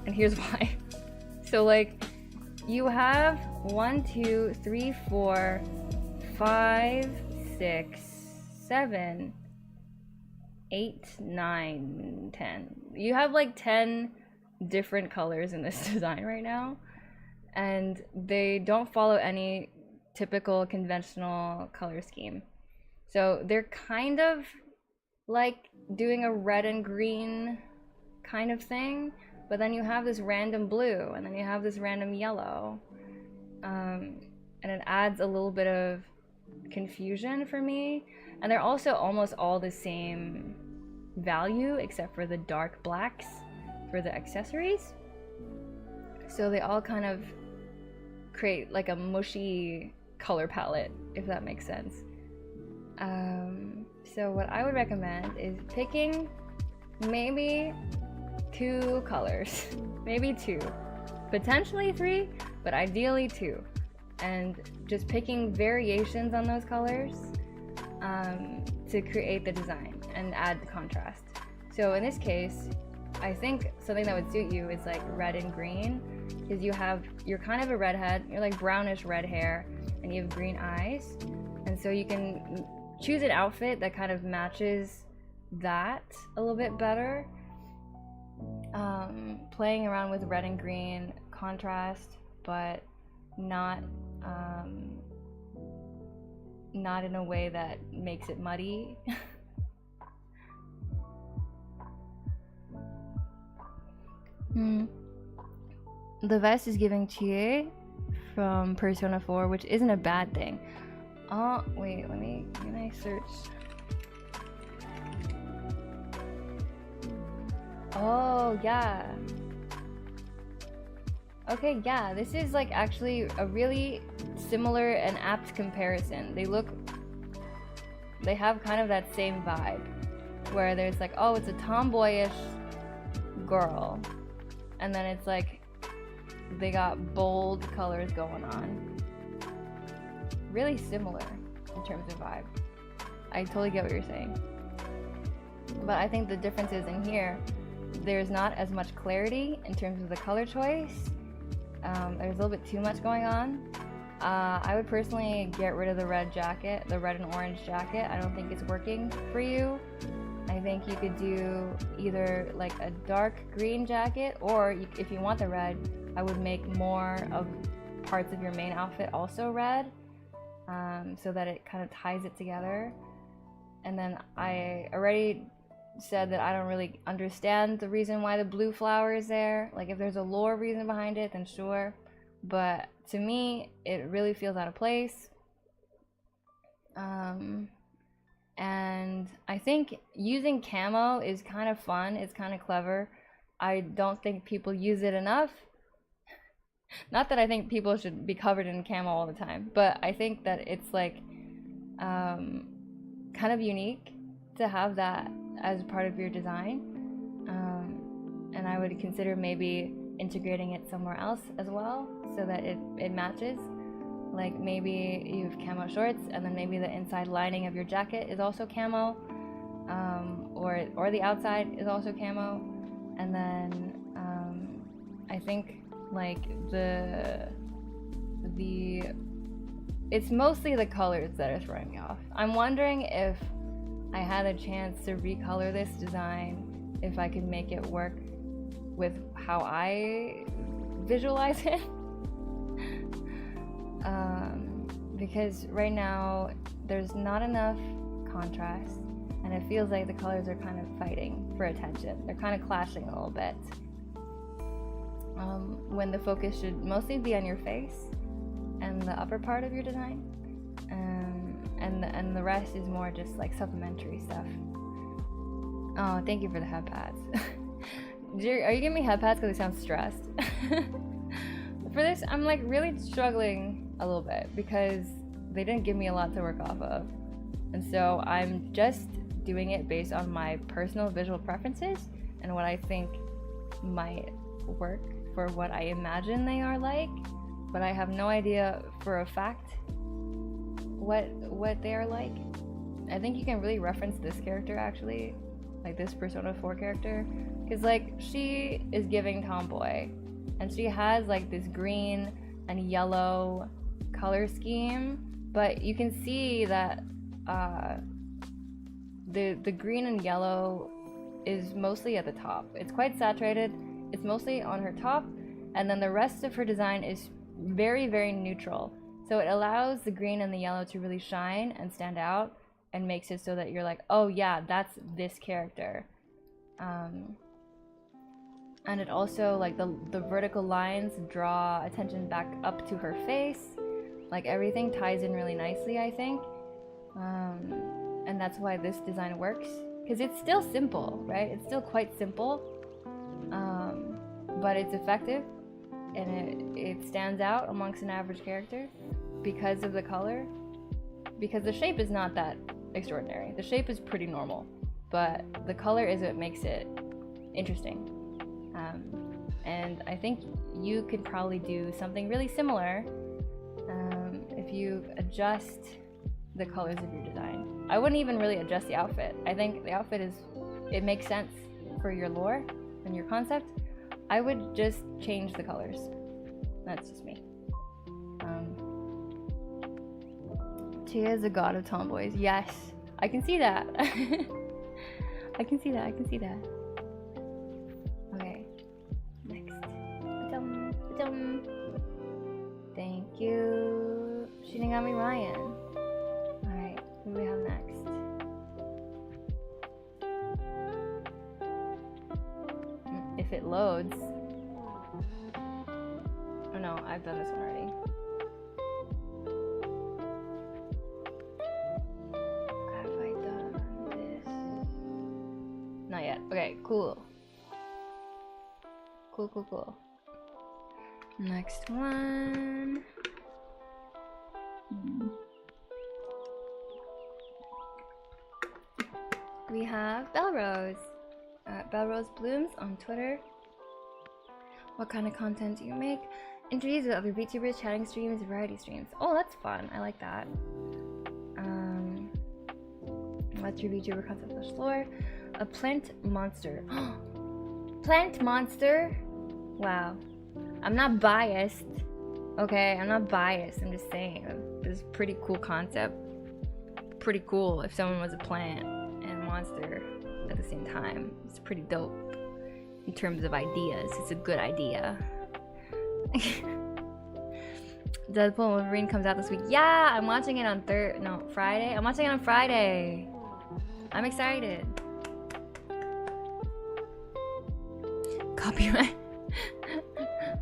And here's why. So, like, you have 1, 2, 3, 4, 5, 6, 7, 8, 9, 10. You have like 10 different colors in this design right now, and they don't follow any typical conventional color scheme. So they're kind of like doing a red and green kind of thing, but then you have this random blue, and then you have this random yellow, and it adds a little bit of confusion for me. And they're also almost all the same value except for the dark blacks for the accessories. So they all kind of create like a mushy color palette, if that makes sense. So what I would recommend is picking maybe 2 colors, maybe 2, potentially 3, but ideally 2, and just picking variations on those colors to create the design and add the contrast. So in this case, I think something that would suit you is like red and green, because you're kind of a redhead, you're like brownish red hair, and you have green eyes, and so you can choose an outfit that kind of matches that a little bit better. Playing around with red and green contrast, but not in a way that makes it muddy. The vest is giving Chie from Persona 4, which isn't a bad thing. Oh, wait, can I search? Oh, yeah. Okay, yeah, this is like actually a really similar and apt comparison. They have kind of that same vibe, where there's like, oh, it's a tomboyish girl, and then it's like they got bold colors going on. Really similar in terms of vibe. I totally get what you're saying. But I think the difference is in here, there's not as much clarity in terms of the color choice. There's a little bit too much going on. I would personally get rid of the red jacket, the red and orange jacket. I don't think it's working for you. I think you could do either like a dark green jacket, or if you want the red, I would make more of parts of your main outfit also red, so that it kind of ties it together. And then I already said that I don't really understand the reason why the blue flower is there. Like, if there's a lore reason behind it, then sure. But to me, it really feels out of place. And I think using camo is kind of fun. It's kind of clever. I don't think people use it enough. Not that I think people should be covered in camo all the time, but I think that it's like kind of unique to have that as part of your design. And I would consider maybe integrating it somewhere else as well, so that it matches. Like, maybe you have camo shorts, and then maybe the inside lining of your jacket is also camo, or the outside is also camo. And then I think like it's mostly the colors that are throwing me off. I'm wondering if I had a chance to recolor this design, if I could make it work with how I visualize it. Because right now there's not enough contrast, and it feels like the colors are kind of fighting for attention. They're kind of clashing a little bit, when the focus should mostly be on your face and the upper part of your design, and the rest is more just like supplementary stuff. Oh, thank you for the head pads. Are you giving me head pads because I sound stressed? For this, I'm like really struggling a little bit because they didn't give me a lot to work off of, and so I'm just doing it based on my personal visual preferences and what I think might work for what I imagine they are like, but I have no idea for a fact what they are like. I think you can really reference this character, actually, like this Persona 4 character, because like she is giving tomboy, and she has like this green and yellow color scheme, but you can see that the green and yellow is mostly at the top. It's quite saturated. It's mostly on her top, and then the rest of her design is very, very neutral. So it allows the green and the yellow to really shine and stand out, and makes it so that you're like, oh yeah, that's this character. And it also, like, the vertical lines draw attention back up to her face. Like, everything ties in really nicely, I think. And that's why this design works, because it's still simple, right? It's still quite simple, but it's effective, and it stands out amongst an average character because of the color. Because the shape is not that extraordinary. The shape is pretty normal, but the color is what makes it interesting. And I think you could probably do something really similar if you adjust the colors of your design. I wouldn't even really adjust the outfit. I think the outfit it makes sense for your lore and your concept. I would just change the colors. That's just me. Tia is a god of tomboys. Yes, I can see that. I can see that. Okay, next. Thank you, Shinigami Ryan. Alright, who do we have next? If it loads. Oh no, I've done this one already. Have I done this? Not yet. Okay, cool. Cool. Next one. We have Belrose. Belrose Blooms on Twitter. What kind of content do you make? Interviews with other VTubers, chatting streams, variety streams. Oh, that's fun. I like that. What's your VTuber concept slash lore? A plant monster. Plant monster? Wow. I'm not biased. Okay, I'm not biased. I'm just saying. This is a pretty cool concept. Pretty cool if someone was a plant and monster. at the same time. It's pretty dope in terms of ideas. It's a good idea. Deadpool and Wolverine comes out this week. Yeah, I'm watching it on Friday. I'm watching it on Friday. I'm excited. Copyright.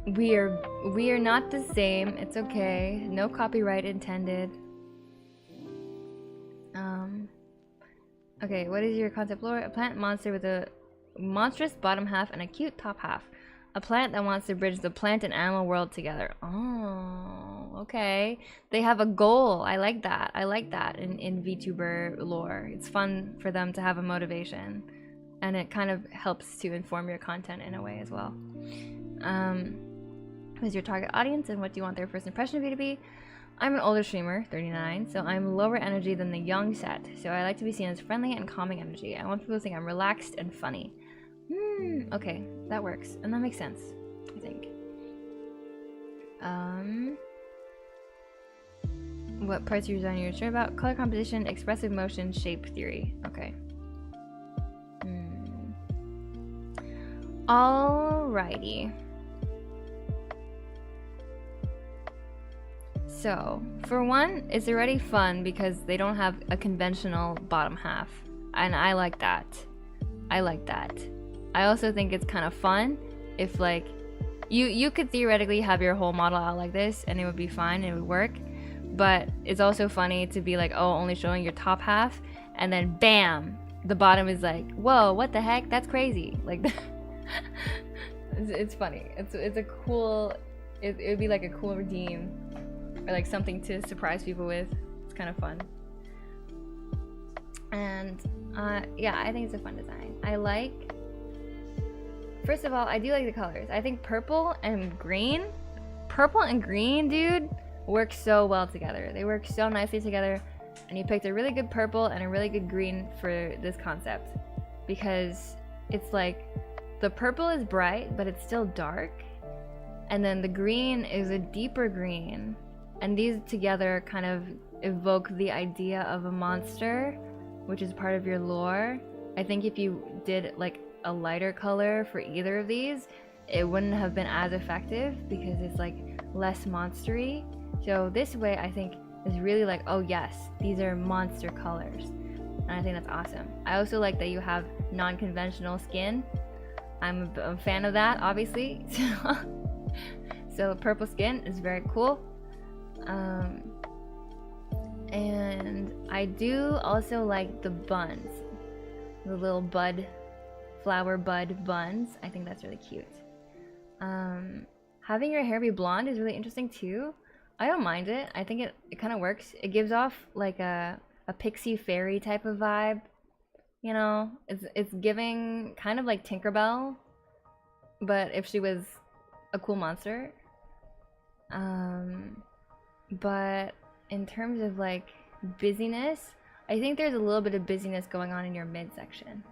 We are not the same. It's okay. No copyright intended. Okay, what is your concept lore? A plant monster with a monstrous bottom half and a cute top half. A plant that wants to bridge the plant and animal world together. Oh, okay. They have a goal. I like that. I like that in VTuber lore. It's fun for them to have a motivation. And it kind of helps to inform your content in a way as well. Who's your target audience and what do you want their first impression of you to be? I'm an older streamer, 39, so I'm lower energy than the young set. So I like to be seen as friendly and calming energy. I want people to think I'm relaxed and funny. Okay, that works. And that makes sense, I think. What parts of your design are you sure about? Color composition, expressive motion, shape theory. Okay. Alrighty. So, for one, it's already fun because they don't have a conventional bottom half. And I like that. I like that. I also think it's kind of fun if, like, you could theoretically have your whole model out like this and it would be fine, it would work. But it's also funny to be like, oh, only showing your top half, and then bam, the bottom is like, whoa, what the heck? That's crazy. Like, it's funny. It's a cool, it would be like a cool redeem. Or like something to surprise people with. It's kind of fun. And yeah, I think it's a fun design. First of all, I do like the colors. I think purple and green, dude, work so well together. They work so nicely together. And you picked a really good purple and a really good green for this concept. Because it's like, the purple is bright, but it's still dark. And then the green is a deeper green. And these together kind of evoke the idea of a monster, which is part of your lore. I think if you did like a lighter color for either of these, it wouldn't have been as effective because it's like less monstery. So this way I think is really like, oh yes, these are monster colors. And I think that's awesome. I also like that you have non-conventional skin. I'm a fan of that, obviously. So purple skin is very cool. And I do also like the buns, the little flower bud buns. I think that's really cute. Having your hair be blonde is really interesting too. I don't mind it. I think it kind of works. It gives off like a pixie fairy type of vibe. You know, it's giving kind of like Tinkerbell, but if she was a cool monster. But in terms of like busyness, I think there's a little bit of busyness going on in your midsection.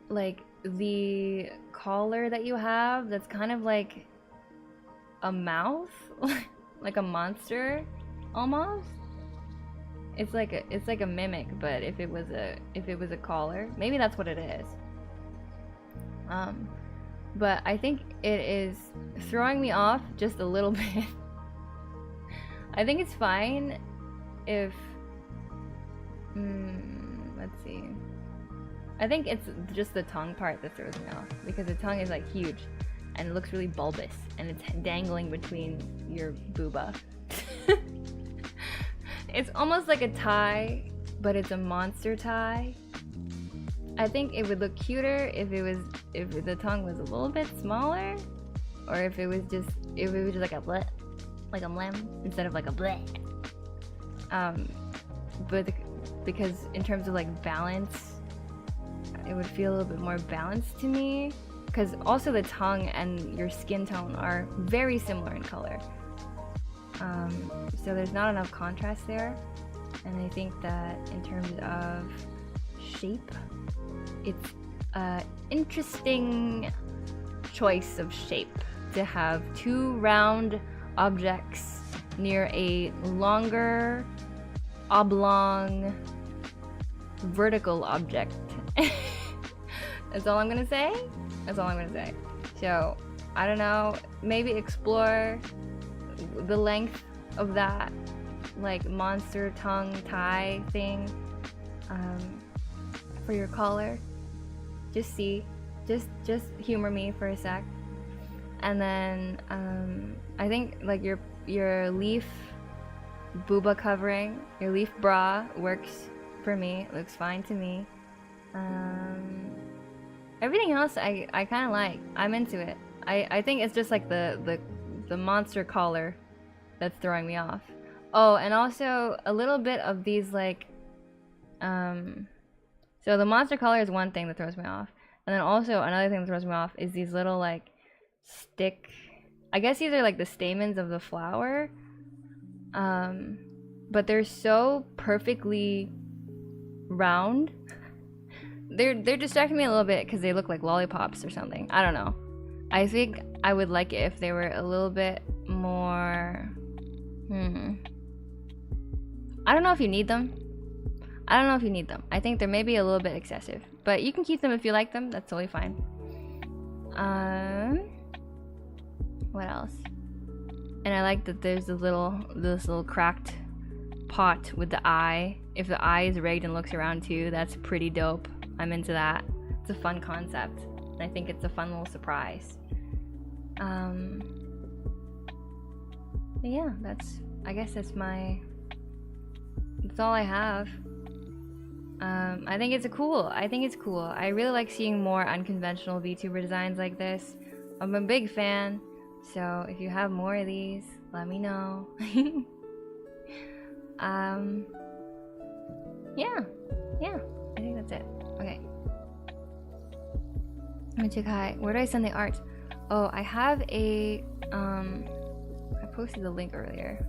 Like the collar that you have, that's kind of like a mouth, like a monster, almost. It's like a mimic, but if it was a collar, maybe that's what it is. But I think it is throwing me off just a little bit. I think it's fine if... let's see. I think it's just the tongue part that throws me off. Because the tongue is like huge. And it looks really bulbous. And it's dangling between your booba. It's almost like a tie, but it's a monster tie. I think it would look cuter if the tongue was a little bit smaller, or if it was just like a bleh, like a lem instead of like a bleh. But because in terms of like balance, it would feel a little bit more balanced to me. Because also the tongue and your skin tone are very similar in color, so there's not enough contrast there. And I think that in terms of shape, it's an interesting choice of shape to have two round objects near a longer oblong vertical object. That's all I'm gonna say. That's all I'm gonna say. So, I don't know, maybe explore the length of that, like, monster tongue tie thing for your collar. Just see. Just humor me for a sec. And then, I think, like, your leaf booba covering, your leaf bra works for me. It looks fine to me. Everything else I kind of like. I'm into it. I think it's just like the monster collar that's throwing me off. Oh, and also a little bit of these, like, so the monster collar is one thing that throws me off. And then also another thing that throws me off is these little, like, stick, I guess these are like the stamens of the flower. But they're so perfectly round. They're distracting me a little bit because they look like lollipops or something. I don't know. I think I would like it if they were a little bit more... I don't know if you need them. I think they're maybe a little bit excessive. But you can keep them if you like them. That's totally fine. What else? And I like that there's this little cracked pot with the eye. If the eye is rigged and looks around too, that's pretty dope. I'm into that. It's a fun concept. And I think it's a fun little surprise. But yeah, I guess that's all I have. I think it's cool. I really like seeing more unconventional VTuber designs like this. I'm a big fan. So if you have more of these, let me know. Yeah, I think that's it. Okay. Let me check. Hi, where do I send the art? Oh, I have a, I posted the link earlier.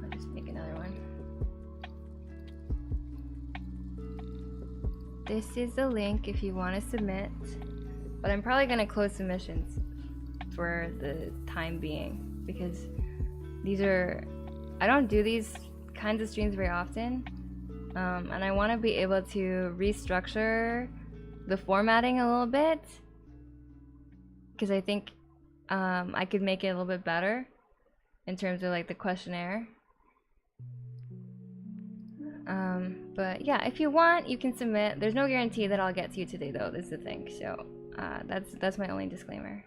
I'll just make another one. This is the link if you want to submit. But I'm probably going to close submissions for the time being because I don't do these kinds of streams very often, and I want to be able to restructure the formatting a little bit because I think I could make it a little bit better in terms of, like, the questionnaire. But yeah, if you want, you can submit. There's no guarantee that I'll get to you today though, this is the thing, so that's my only disclaimer.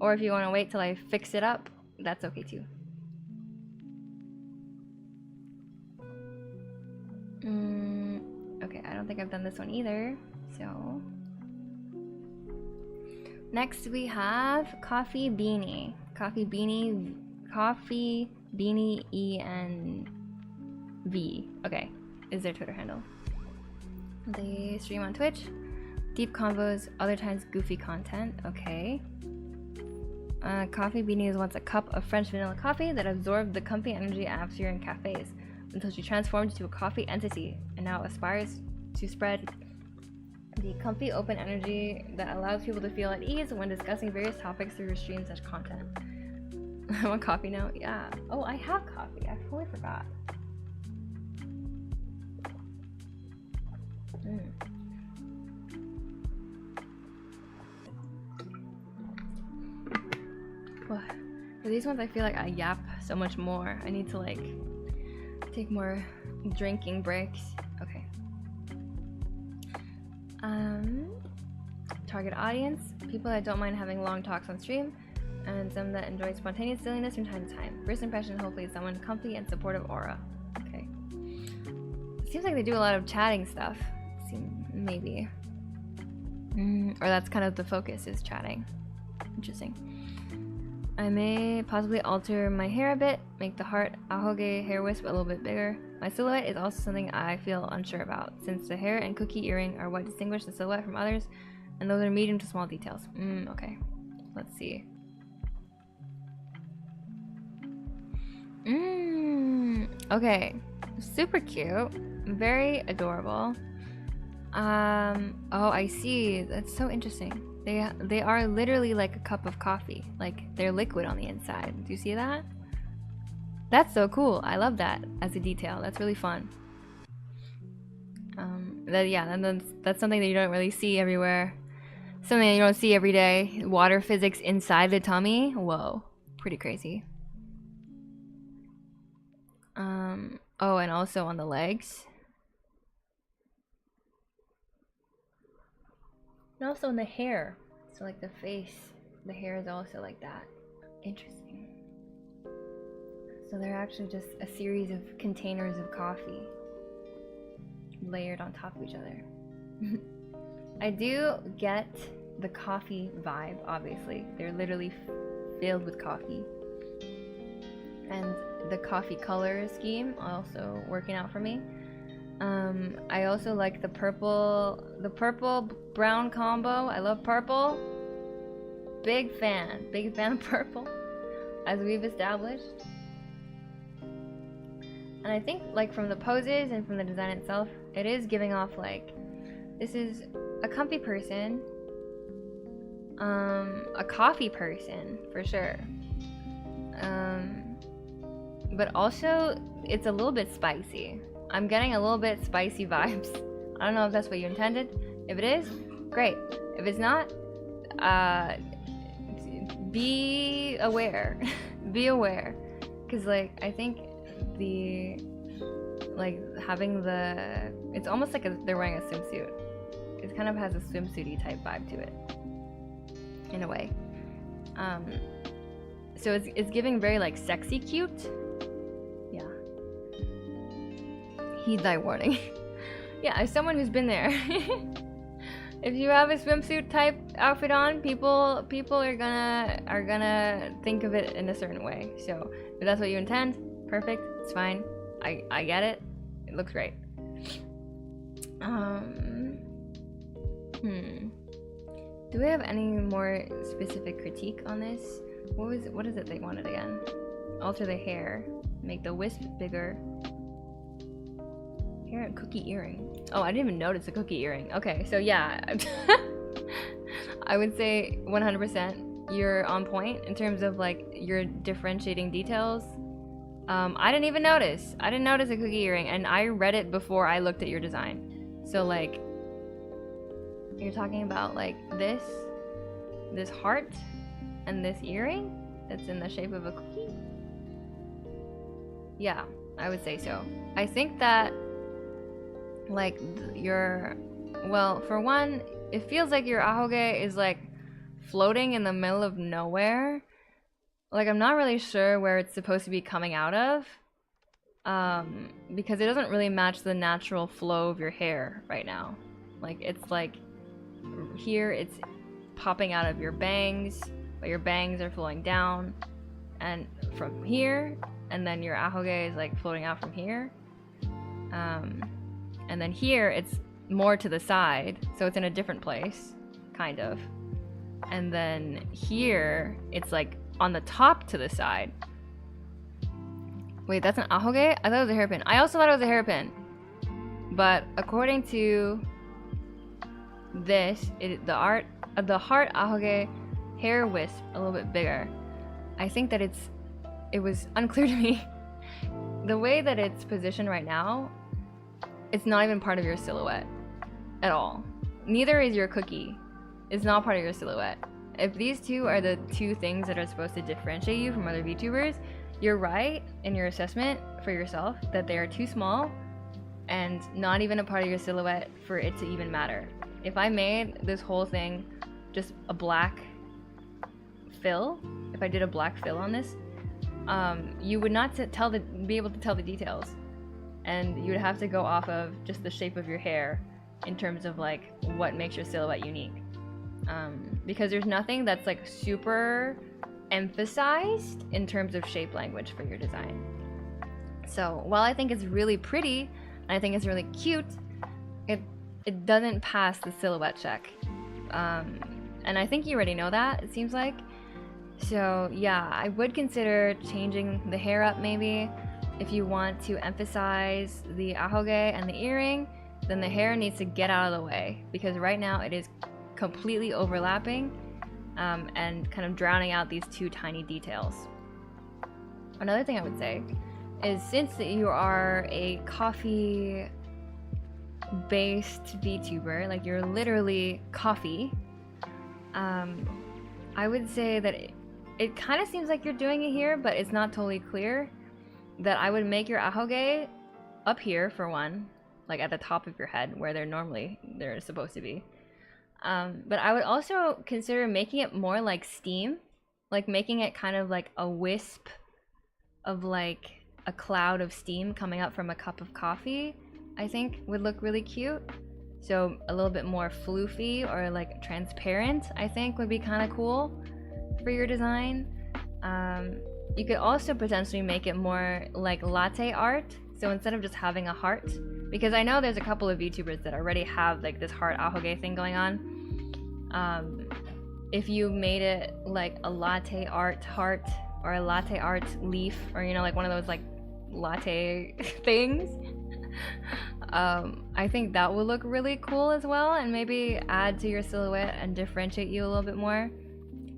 Or if you want to wait till I fix it up, that's okay too. Okay, I don't think I've done this one either, so... Next we have Coffee Beanie. Coffee Beanie ENV. Okay, is their Twitter handle. They stream on Twitch. Deep convos, other times goofy content. Okay. Coffee Beanie was once a cup of French vanilla coffee that absorbed the comfy energy atmosphere in cafes until she transformed into a coffee entity and now aspires to spread the comfy open energy that allows people to feel at ease when discussing various topics through her streams and content. I want coffee now? Yeah. Oh, I have coffee. I totally forgot. Well, for these ones I feel like I yap so much more. I need to, like, take more drinking breaks. Okay. Target audience, people that don't mind having long talks on stream, and some that enjoy spontaneous silliness from time to time. First impression, hopefully someone comfy and supportive aura. Okay. It seems like they do a lot of chatting stuff. Maybe. Or that's kind of the focus, is chatting. Interesting. I may possibly alter my hair a bit, make the heart ahoge hair wisp a little bit bigger. My silhouette is also something I feel unsure about, since the hair and cookie earring are what distinguish the silhouette from others, and those are medium to small details. Okay. Let's see. Okay. Super cute. Very adorable. Oh, I see. That's so interesting. They are literally like a cup of coffee. Like, they're liquid on the inside. Do you see that? That's so cool. I love that as a detail. That's really fun. That's something that you don't really see everywhere. Something that you don't see every day. Water physics inside the tummy. Whoa, pretty crazy. Oh, and also on the legs. And also in the hair. So like the face, the hair is also like that. Interesting. So they're actually just a series of containers of coffee layered on top of each other. I do get the coffee vibe, obviously. They're literally filled with coffee. And the coffee color scheme also working out for me. I also like the purple brown combo. I love purple. Big fan of purple, as we've established. And I think like from the poses and from the design itself, it is giving off like, this is a comfy person, a coffee person for sure. But also it's a little bit spicy. I'm getting a little bit spicy vibes. I don't know if that's what you intended. If it is, great. If it's not, be aware. Be aware. Because like, I think the, like having the, it's almost like they're wearing a swimsuit. It kind of has a swimsuity type vibe to it. In a way. So it's giving very like sexy cute. Yeah. Heed thy warning. Yeah, as someone who's been there. If you have a swimsuit type outfit on, people are gonna think of it in a certain way. So if that's what you intend, perfect, it's fine. I get it. It looks great. Do we have any more specific critique on this? What is it they wanted again? Alter the hair. Make the wisp bigger. Hair and cookie earring. Oh, I didn't even notice the cookie earring. Okay, so yeah. I would say 100% you're on point in terms of like your differentiating details. I didn't even notice. I didn't notice a cookie earring, and I read it before I looked at your design. So like, you're talking about like this heart and this earring that's in the shape of a cookie? Yeah, I would say so. I think that like well, for one, it feels like your ahoge is like floating in the middle of nowhere. Like, I'm not really sure where it's supposed to be coming out of, because it doesn't really match the natural flow of your hair right now. Like, it's like here it's popping out of your bangs, but your bangs are flowing down and from here, and then your ahoge is like floating out from here, and then here it's more to the side, so it's in a different place, kind of, and then here it's like on the top to the side. Wait, that's an ahoge? I thought it was a hairpin. I also thought it was a hairpin, but according to this, the heart ahoge hair wisp a little bit bigger. I think that it was unclear to me. The way that it's positioned right now, it's not even part of your silhouette at all. Neither is your cookie. It's not part of your silhouette. If these two are the two things that are supposed to differentiate you from other VTubers, you're right in your assessment for yourself that they are too small and not even a part of your silhouette for it to even matter. If I made this whole thing just a black fill, if I did a black fill on this, you would not be able to tell the details, and you would have to go off of just the shape of your hair in terms of like what makes your silhouette unique. Because there's nothing that's like super emphasized in terms of shape language for your design. So while I think it's really pretty and I think it's really cute, it doesn't pass the silhouette check. And I think you already know that, it seems like. So yeah, I would consider changing the hair up maybe. If you want to emphasize the ahoge and the earring, then the hair needs to get out of the way, because right now it is completely overlapping and kind of drowning out these two tiny details. another thing I would say is, since you are a coffee based VTuber, like you're literally coffee, I would say that it kind of seems like you're doing it here, but it's not totally clear, that I would make your ahoge up here for one, like at the top of your head where they're supposed to be. But I would also consider making it more like steam, like making it kind of like a wisp of like a cloud of steam coming up from a cup of coffee. I think would look really cute. So a little bit more floofy or like transparent, I think would be kind of cool for your design. You could also potentially make it more like latte art. So instead of just having a heart, because I know there's a couple of VTubers that already have like this heart ahoge thing going on. If you made it like a latte art heart or a latte art leaf, or you know, like one of those like latte things, I think that would look really cool as well, and maybe add to your silhouette and differentiate you a little bit more.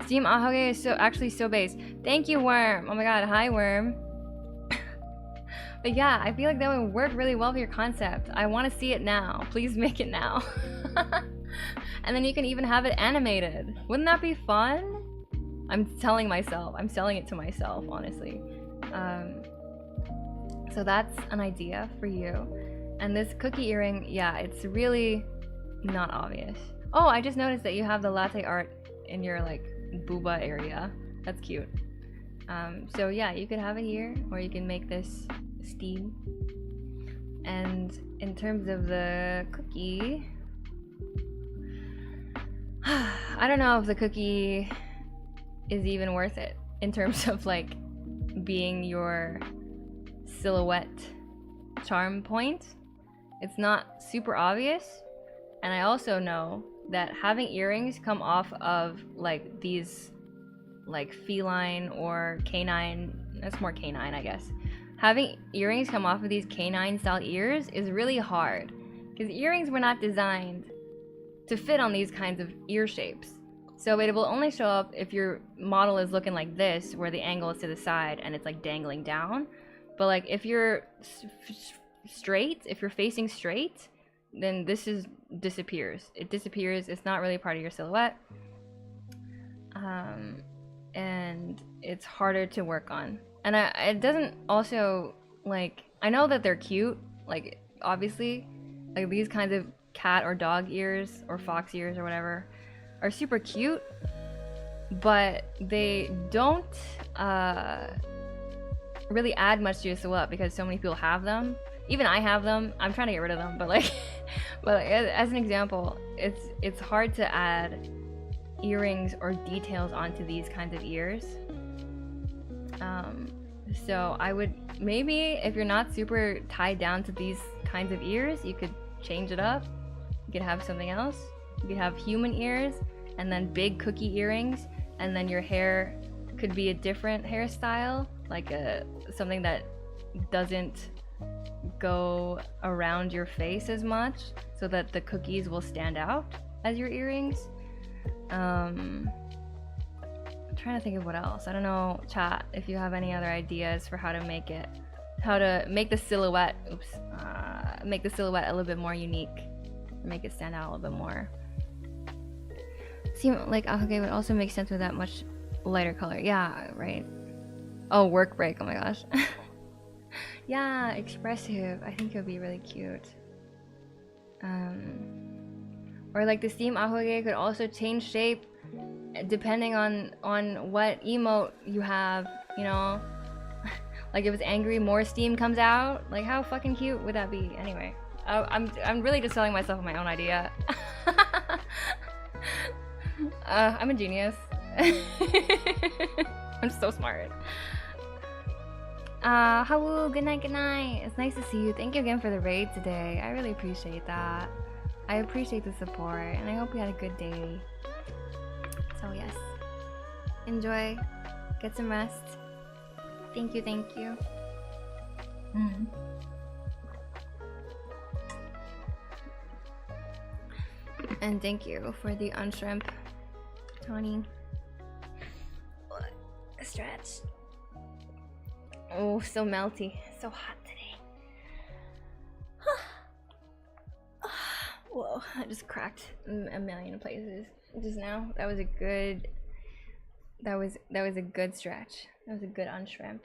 Steam ahoge is actually so base. Thank you, Worm. Oh my god, hi, Worm. But yeah, I feel like that would work really well for your concept. I want to see it now. Please make it now. And then you can even have it animated. Wouldn't that be fun? I'm selling it to myself, honestly. So that's an idea for you. And this cookie earring, yeah, it's really not obvious. Oh, I just noticed that you have the latte art in your like booba area. That's cute. So yeah, you could have it here, or you can make this steam. And in terms of the cookie, I don't know if the cookie is even worth it in terms of like being your silhouette charm point. It's not super obvious, and I also know that having earrings come off of like these like feline or canine, that's more canine I guess, having earrings come off of these canine style ears is really hard, because earrings were not designed to fit on these kinds of ear shapes. So it will only show up if your model is looking like this, where the angle is to the side and it's like dangling down. But like if you're straight, if you're facing straight, then this disappears. It disappears. It's not really part of your silhouette. And it's harder to work on. And it doesn't also, like, I know that they're cute, like, obviously, like these kinds of cat or dog ears or fox ears or whatever are super cute, but they don't really add much to your silhouette because so many people have them. Even I have them. I'm trying to get rid of them, but like, as an example, it's hard to add earrings or details onto these kinds of ears. So I would maybe, if you're not super tied down to these kinds of ears, you could change it up. You could have something else. You could have human ears and then big cookie earrings, and then your hair could be a different hairstyle, like something that doesn't go around your face as much, so that the cookies will stand out as your earrings. I'm trying to think of what else. I don't know, chat, if you have any other ideas for how to make the silhouette, make the silhouette a little bit more unique, make it stand out a little bit more. Seem like ahoge would also make sense with that much lighter color. Yeah, right. Oh, work break. Oh my gosh. Yeah, expressive. I think it would be really cute. Or like the steam ahoge could also change shape depending on what emote you have, you know? Like if it's angry, more steam comes out. Like how fucking cute would that be? Anyway, I'm really just selling myself on my own idea. I'm a genius. I'm so smart. Hello, good night, good night. It's nice to see you. Thank you again for the raid today. I really appreciate that. I appreciate the support, and I hope you had a good day. So yes, enjoy, get some rest. Thank you, thank you. And thank you for the unshrimp, Tony. Stretch. Oh, so melty. So hot today. Whoa, I just cracked a million places just now. That was a good stretch. That was a good unshrimp.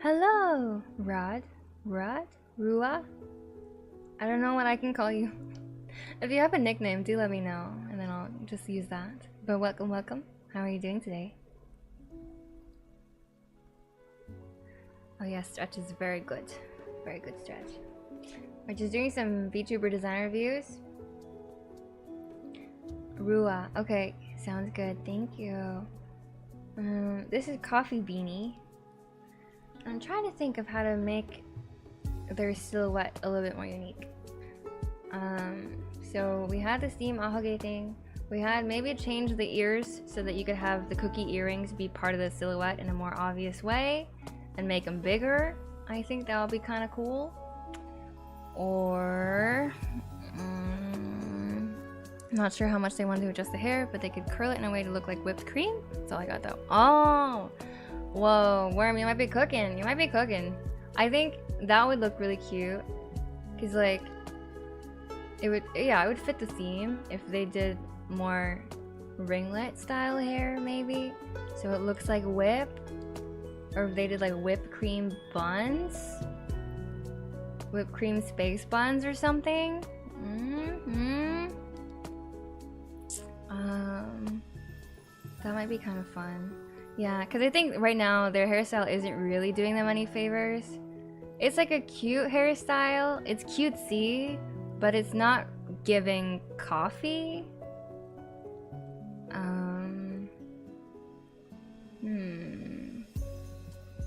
Hello, Rod? Rua? I don't know what I can call you. If you have a nickname, do let me know, and then I'll just use that. But welcome. How are you doing today? Oh yeah, stretch is very good. Very good stretch. We're just doing some VTuber design reviews. Rua. Okay, sounds good. Thank you. This is Coffee Beanie. I'm trying to think of how to make their silhouette a little bit more unique. So we had the steam ahage thing. We had maybe change the ears so that you could have the cookie earrings be part of the silhouette in a more obvious way and make them bigger. I think that would be kind of cool. Or I'm not sure how much they want to adjust the hair, but they could curl it in a way to look like whipped cream. That's all I got though. Oh, whoa, Worm, you might be cooking. You might be cooking. I think that would look really cute, cause like it would fit the theme if they did more ringlet style hair maybe, so it looks like whip, or if they did like whipped cream buns, whipped cream space buns or something. That might be kind of fun. Yeah, because I think right now their hairstyle isn't really doing them any favors. It's like a cute hairstyle. It's cutesy, but it's not giving coffee.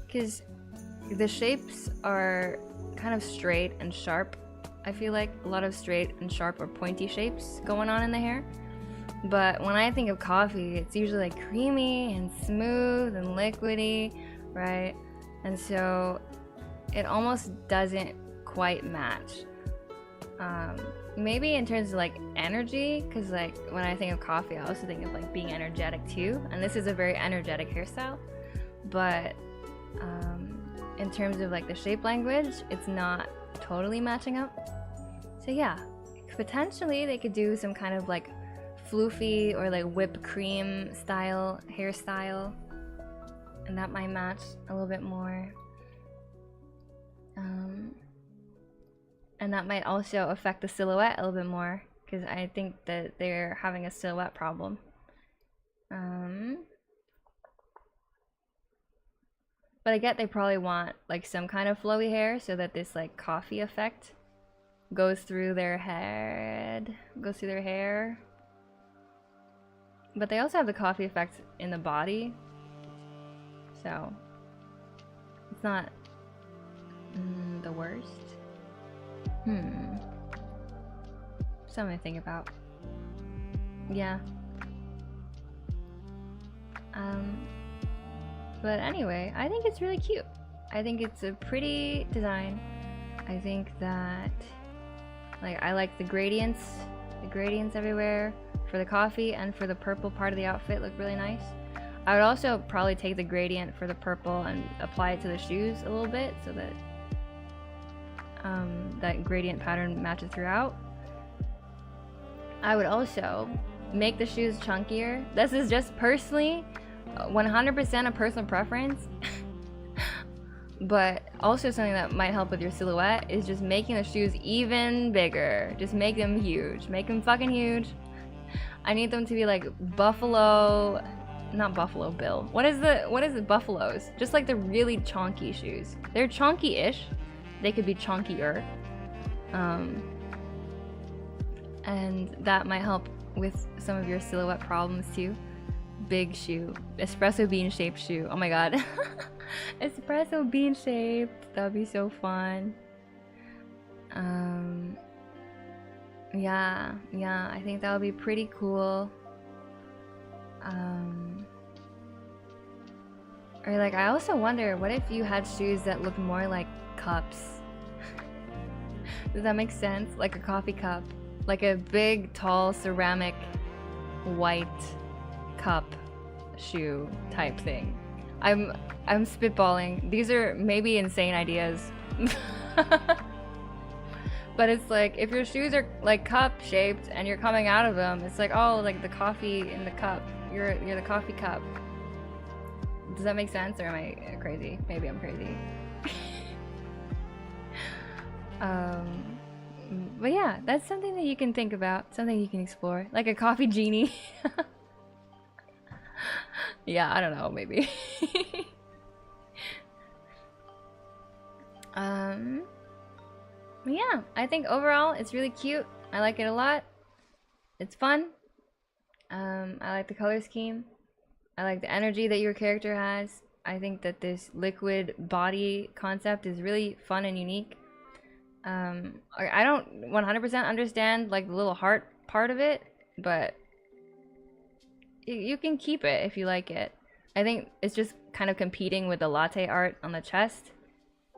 Because the shapes are kind of straight and sharp. I feel like a lot of straight and sharp or pointy shapes going on in the hair. But when I think of coffee, it's usually like creamy and smooth and liquidy, right? And so it almost doesn't quite match. Maybe in terms of like energy, because like when I think of coffee, I also think of like being energetic too. And this is a very energetic hairstyle. But in terms of like the shape language, it's not totally matching up. So yeah, potentially they could do some kind of like floofy or like whipped cream style hairstyle, and that might match a little bit more. And that might also affect the silhouette a little bit more, because I think that they're having a silhouette problem. But I get they probably want like some kind of flowy hair so that this like coffee effect goes through their head, goes through their hair. But they also have the coffee effect in the body, so it's not the worst. Something to think about. Yeah. But anyway, I think it's really cute. I think it's a pretty design. I think that, like, I like the gradients everywhere for the coffee, and for the purple part of the outfit look really nice. I would also probably take the gradient for the purple and apply it to the shoes a little bit so that that gradient pattern matches throughout. I would also make the shoes chunkier. This is just personally 100% a personal preference. But also something that might help with your silhouette is just making the shoes even bigger. Just make them huge. Make them fucking huge. I need them to be like Buffalo, not Buffalo Bill. What is the Buffaloes? Just like the really chonky shoes. They're chonky-ish. They could be chonkier. And that might help with some of your silhouette problems too. Big shoe. Espresso bean shaped shoe. Oh my god. Espresso bean shaped. That would be so fun. Yeah, I think that would be pretty cool. Or like, I also wonder, what if you had shoes that look more like cups? Does that make sense? Like a coffee cup. Like a big, tall ceramic white cup shoe type thing. I'm spitballing. These are maybe insane ideas. But it's like, if your shoes are like cup shaped and you're coming out of them, it's like, oh, like the coffee in the cup. You're the coffee cup. Does that make sense, or am I crazy? Maybe I'm crazy. But yeah, that's something that you can think about, something you can explore, like a coffee genie. Yeah, I don't know, maybe. Yeah, I think overall it's really cute. I like it a lot. It's fun. I like the color scheme. I like the energy that your character has. I think that this liquid body concept is really fun and unique. I don't 100% understand like the little heart part of it, but you can keep it if you like it. I think it's just kind of competing with the latte art on the chest.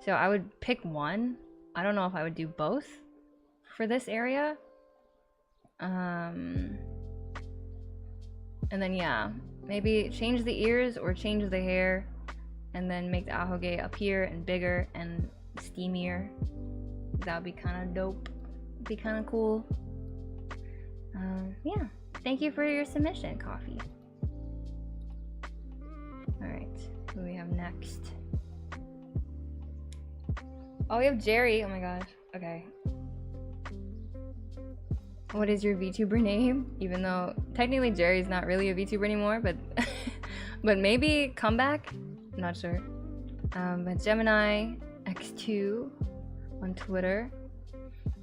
So I would pick one. I don't know if I would do both for this area. And then yeah, maybe change the ears or change the hair, and then make the ahoge appear and bigger and steamier. That would be kind of dope. Be kind of cool. Yeah. Thank you for your submission, Coffee. Alright, who do we have next? Oh, we have Jerry. Oh my gosh. Okay. What is your VTuber name? Even though technically Jerry's not really a VTuber anymore, but but maybe comeback? I'm not sure. But Gemini X2 on Twitter.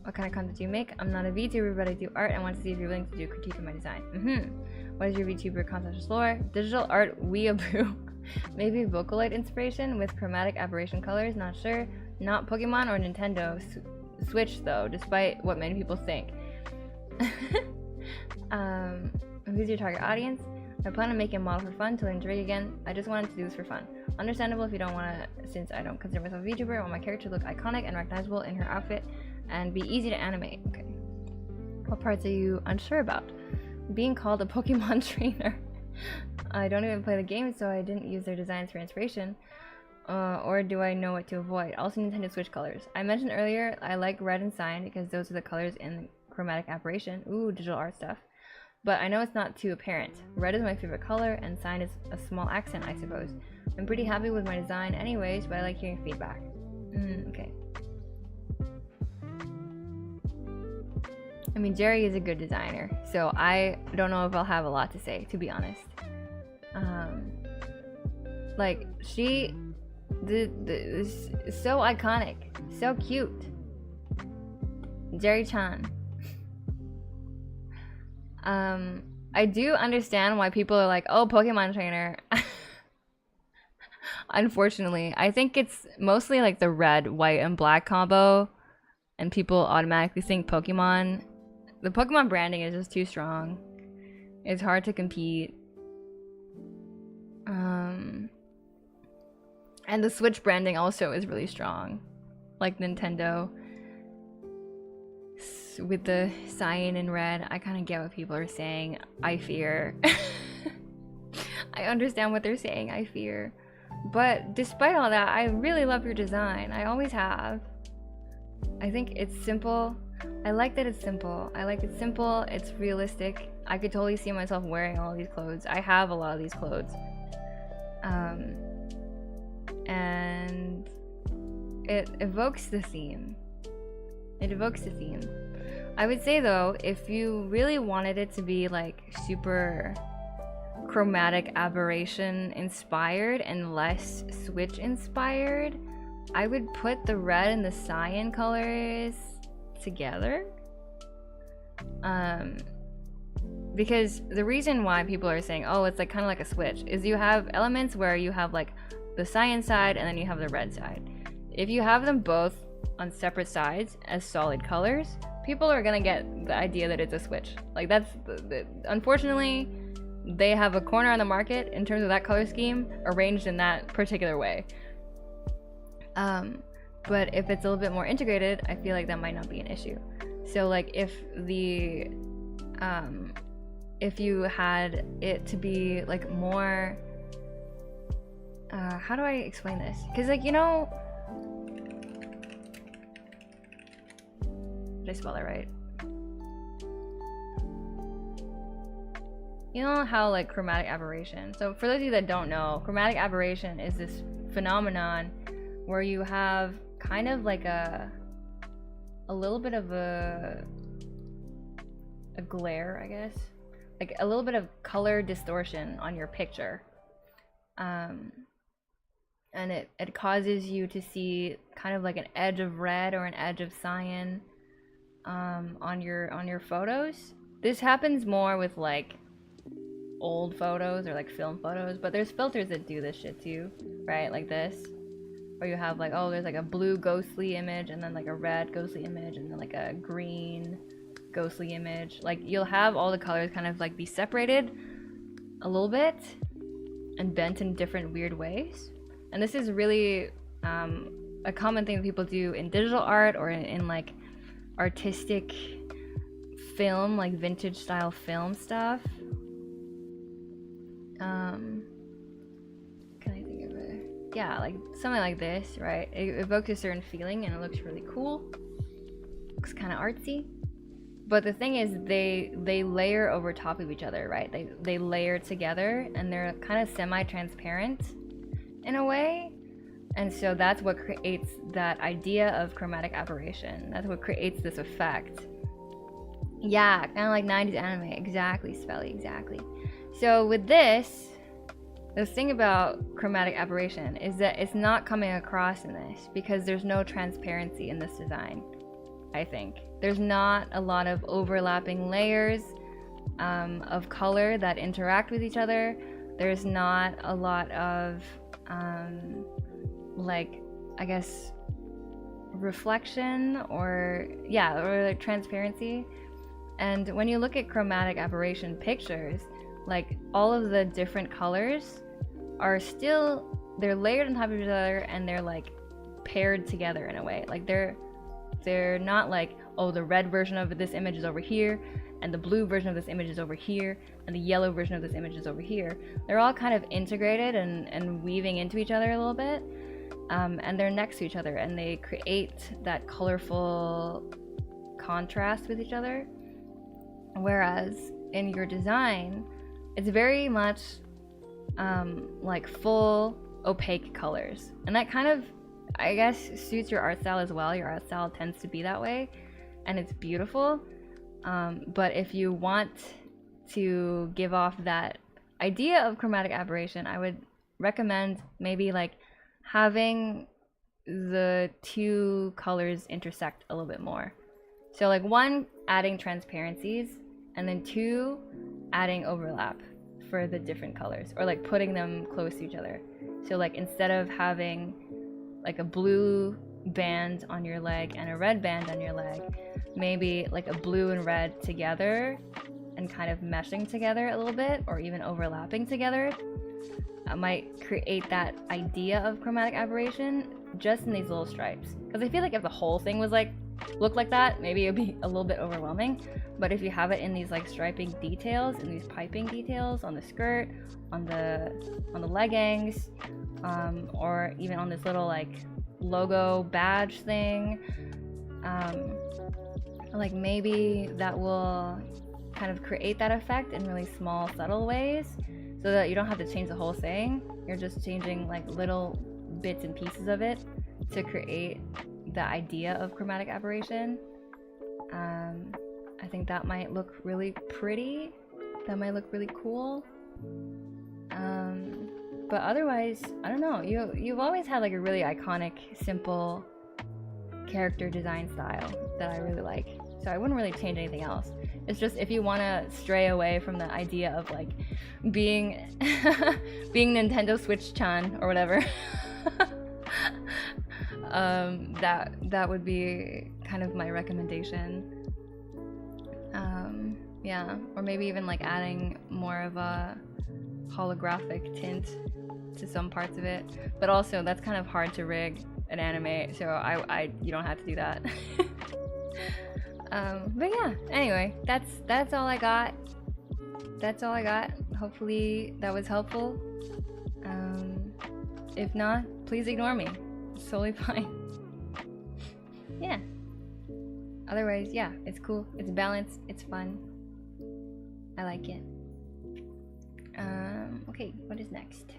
What kind of content do you make? I'm not a VTuber, but I do art. I want to see if you're willing to do a critique of my design. What is your VTuber concept lore? Digital art weeaboo. Maybe Vocaloid inspiration with chromatic aberration colors, not sure. Not Pokemon or Nintendo Switch though, despite what many people think. Who's your target audience? I plan on making a model for fun to learn Drake again. I just wanted to do this for fun. Understandable if you don't want to, since I don't consider myself a VTuber. I want my character to look iconic and recognizable in her outfit and be easy to animate. Okay. What parts are you unsure about? Being called a Pokemon trainer. I don't even play the game, so I didn't use their designs for inspiration. Or do I know what to avoid? Also Nintendo Switch colors. I mentioned earlier I like red and cyan because those are the colors in the chromatic aberration. Ooh, digital art stuff. But I know it's not too apparent. Red is my favorite color and cyan is a small accent, I suppose. I'm pretty happy with my design anyways, but I like hearing feedback. Okay. I mean, Jerry is a good designer, so I don't know if I'll have a lot to say, to be honest. Like, she is so iconic, so cute. Jerry-chan. I do understand why people are like, oh, Pokemon trainer. Unfortunately, I think it's mostly like the red, white, and black combo, and people automatically think Pokemon. The Pokemon branding is just too strong. It's hard to compete. And the Switch branding also is really strong. Like Nintendo. With the cyan and red, I kind of get what people are saying. I fear. I understand what they're saying, I fear. But despite all that, I really love your design. I always have. I think it's simple. I like that it's simple. I like it's simple, it's realistic. I could totally see myself wearing all these clothes. I have a lot of these clothes. And it evokes the theme. It evokes the theme. I would say though, if you really wanted it to be like super chromatic aberration inspired and less Switch inspired, I would put the red and the cyan colors together. Because the reason why people are saying, oh, it's like kind of like a Switch, is you have elements where you have like the cyan side and then you have the red side. If you have them both on separate sides as solid colors, people are gonna get the idea that it's a Switch. Like that's unfortunately, they have a corner on the market in terms of that color scheme arranged in that particular way. But if it's a little bit more integrated, I feel like that might not be an issue. So like if the if you had it to be like more, how do I explain this? Because like, you know, did I spell it right? You know how like chromatic aberration, so for those of you that don't know, chromatic aberration is this phenomenon where you have kind of like a little bit of a glare, I guess, like a little bit of color distortion on your picture, and it causes you to see kind of like an edge of red or an edge of cyan on your photos. This happens more with like old photos or like film photos, but there's filters that do this shit too, right? Like this, where you have like, oh, there's like a blue ghostly image and then like a red ghostly image and then like a green ghostly image. Like you'll have all the colors kind of like be separated a little bit and bent in different weird ways. And this is really a common thing that people do in digital art or in like artistic film, like vintage style film stuff. Can I think of it? Yeah, like something like this, right? It evokes a certain feeling and it looks really cool. Looks kind of artsy. But the thing is, they layer over top of each other, right? They layer together and they're kind of semi-transparent in a way. And so that's what creates that idea of chromatic aberration. That's what creates this effect. Yeah, kind of like 90s anime. Exactly, Spelly, exactly. So with this, the thing about chromatic aberration is that it's not coming across in this because there's no transparency in this design, I think. There's not a lot of overlapping layers of color that interact with each other. There's not a lot of, like, I guess, reflection or like transparency. And when you look at chromatic aberration pictures, like all of the different colors are still, they're layered on top of each other and they're like paired together in a way. Like they're not like, oh, the red version of this image is over here and the blue version of this image is over here and the yellow version of this image is over here. They're all kind of integrated and weaving into each other a little bit, and they're next to each other and they create that colorful contrast with each other. Whereas in your design, it's very much like full opaque colors, and that kind of, I guess, suits your art style as well. Your art style tends to be that way and it's beautiful, but if you want to give off that idea of chromatic aberration, I would recommend maybe like having the two colors intersect a little bit more. So like one, adding transparencies, and then two, adding overlap for the different colors, or like putting them close to each other. So like instead of having like a blue band on your leg and a red band on your leg, maybe like a blue and red together and kind of meshing together a little bit, or even overlapping together, might create that idea of chromatic aberration just in these little stripes. Because I feel like if the whole thing was like look like that, maybe it'd be a little bit overwhelming. But if you have it in these like striping details and these piping details on the skirt, on the leggings, or even on this little like logo badge thing, like maybe that will kind of create that effect in really small, subtle ways, so that you don't have to change the whole thing. You're just changing like little bits and pieces of it to create the idea of chromatic aberration. I think that might look really pretty. That might look really cool. But otherwise, I don't know. You've always had like a really iconic, simple character design style that I really like. So I wouldn't really change anything else. It's just if you want to stray away from the idea of like being being Nintendo Switch-chan or whatever, that would be kind of my recommendation. Yeah, or maybe even like adding more of a holographic tint to some parts of it. But also that's kind of hard to rig an anime, so you don't have to do that. But yeah, anyway, that's all I got. that's all I got. Hopefully that was helpful. If not, please ignore me. It's totally fine. Yeah. Otherwise, yeah, it's cool. It's balanced. It's fun. I like it. Okay, what is next?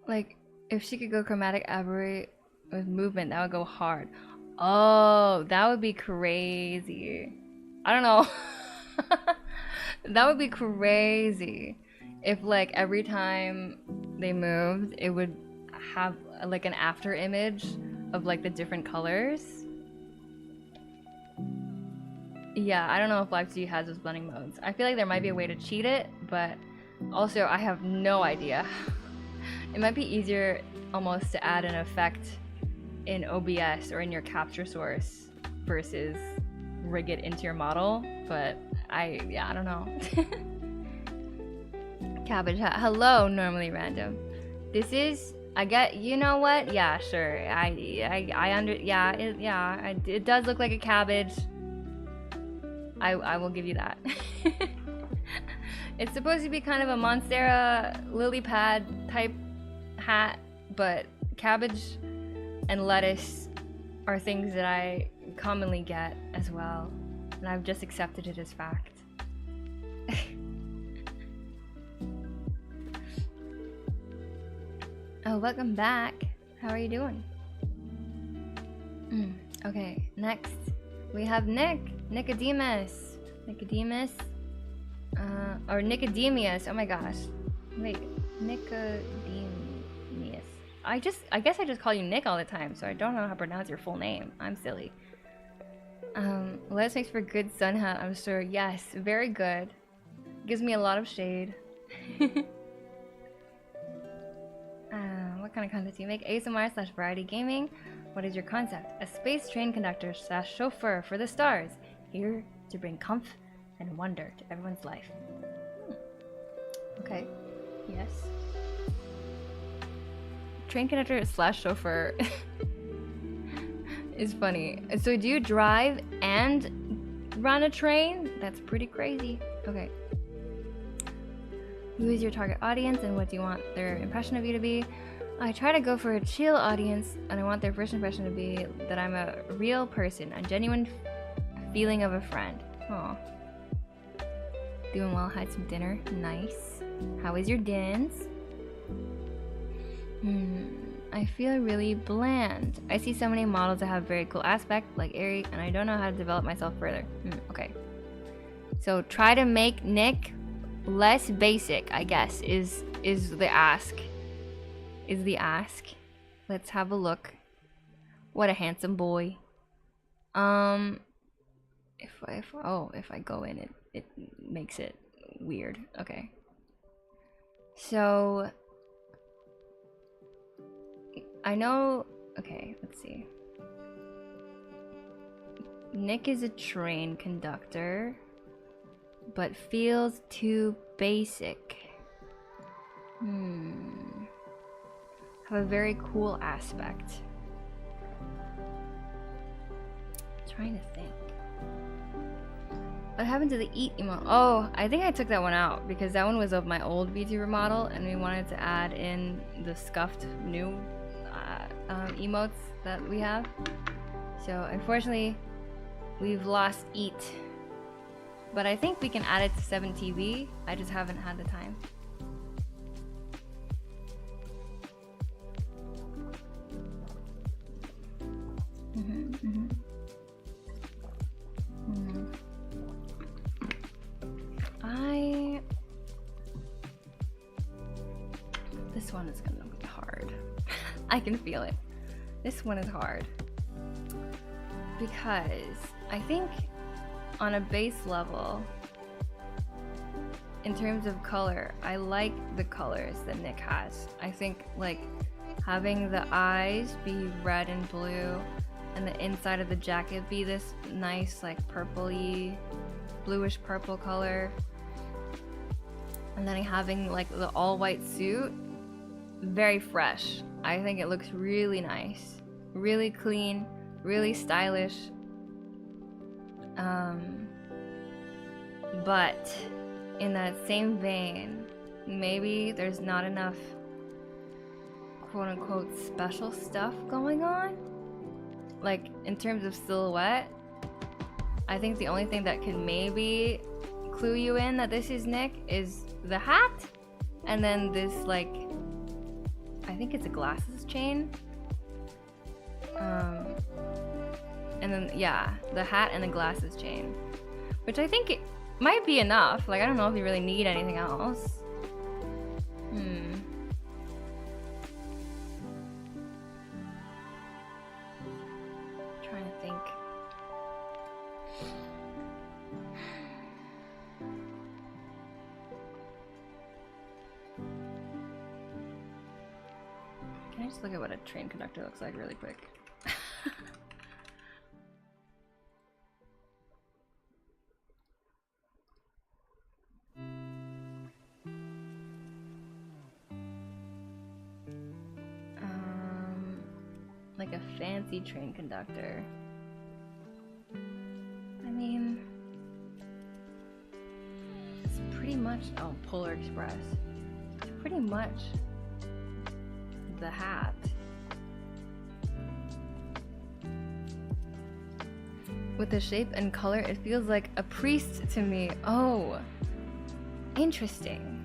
Like, if she could go chromatic aberrate with movement, that would go hard. Oh, that would be crazy. I don't know. That would be crazy. If like every time they moved, it would have like an after image of like the different colors. Yeah, I don't know if Live2D has those blending modes. I feel like there might be a way to cheat it, but also I have no idea. It might be easier almost to add an effect in OBS or in your capture source versus rig it into your model, but I don't know. Cabbage hat. Hello, normally random. This is, I get, you know what? Yeah, sure. It does look like a cabbage. I will give you that. It's supposed to be kind of a Monstera lily pad type hat, but cabbage and lettuce are things that I commonly get as well, and I've just accepted it as fact. Oh, welcome back. How are you doing? Okay, next we have Nicodemus, or Nicodemius. Oh my gosh, wait, Nicodemius. I guess I just call you Nick all the time, so I don't know how to pronounce your full name. I'm silly. Let's make for good sun hat, I'm sure. Yes, very good. Gives me a lot of shade. What kind of content do you make? ASMR/variety gaming? What is your concept? A space train conductor / chauffeur for the stars, here to bring comfort and wonder to everyone's life. Okay. Yes. Train conductor / chauffeur is funny. So do you drive and run a train? That's pretty crazy. Okay. Who is your target audience and what do you want their impression of you to be? I try to go for a chill audience and I want their first impression to be that I'm a real person, a genuine feeling of a friend. Aw. Doing well, had some dinner. Nice. How is your dance? I feel really bland. I see so many models that have very cool aspects, like Airy, and I don't know how to develop myself further. Okay. So try to make Nick less basic, I guess, is the ask. Let's have a look. What a handsome boy. If I go in, it makes it weird. Okay. So I know. Okay, let's see. Nick is a train conductor, but feels too basic. Have a very cool aspect. Trying to think. What happened to the eat emote? Oh, I think I took that one out because that one was of my old VTuber model and we wanted to add in the scuffed new emotes that we have. So unfortunately, we've lost eat. But I think we can add it to 7TV. I just haven't had the time. This one is gonna be hard. I can feel it. This one is hard. Because I think on a base level, in terms of color, I like the colors that Nick has. I think like having the eyes be red and blue and the inside of the jacket be this nice like purpley, bluish purple color, and then having like the all white suit, very fresh. I think it looks really nice, really clean, really stylish. But in that same vein, maybe there's not enough quote-unquote special stuff going on. Like, in terms of silhouette, I think the only thing that can maybe clue you in that this is Nick is the hat, and then this, like, I think it's a glasses chain. And then, yeah, the hat and the glasses chain. Which I think it might be enough. Like, I don't know if you really need anything else. Trying to think. Can I just look at what a train conductor looks like really quick? Like a fancy train conductor. I mean, it's pretty much, oh, Polar Express. It's pretty much the hat. With the shape and color, it feels like a priest to me. Oh, interesting.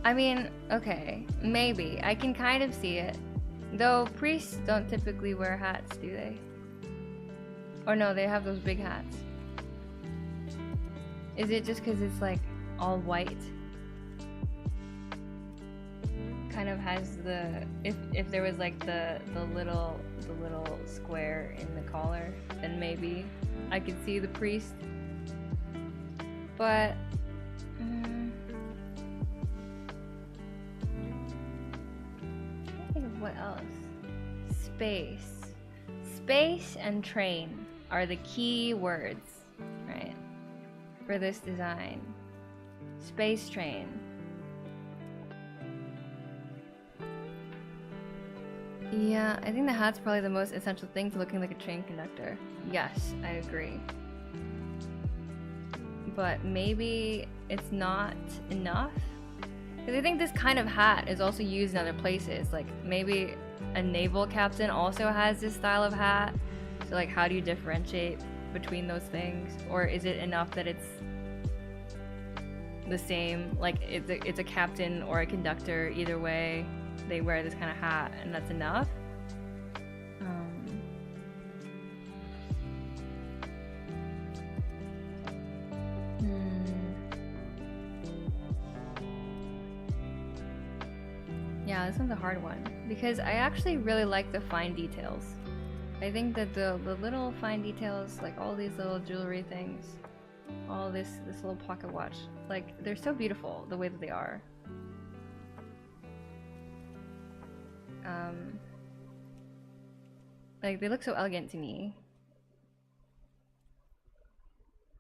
I mean, okay, maybe. I can kind of see it. Though priests don't typically wear hats, do they? Or no, they have those big hats. Is it just because it's like all white? Kind of has the, if there was like the little square in the collar, then maybe I could see the priest. But what else? Space and train are the key words, right, for this design. Space train. Yeah, I think the hat's probably the most essential thing to looking like a train conductor. Yes, I agree. But maybe it's not enough? Because I think this kind of hat is also used in other places. Like, maybe a naval captain also has this style of hat. So, like, how do you differentiate between those things? Or is it enough that it's the same? Like, it's a captain or a conductor. Either way, they wear this kind of hat, and that's enough? Yeah, this one's a hard one because I actually really like the fine details. I think that the little fine details, like all these little jewelry things, all this little pocket watch, like they're so beautiful the way that they are. Like they look so elegant to me.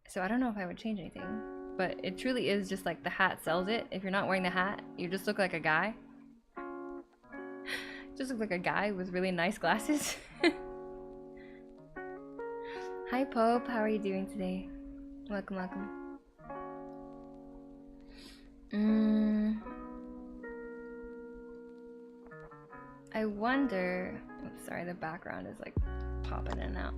So I don't know if I would change anything, but it truly is just like the hat sells it. If you're not wearing the hat, you just look like a guy. Just look like a guy with really nice glasses. Hi Pope, how are you doing today? Welcome, welcome. I wonder, oops, sorry, the background is like popping in and out.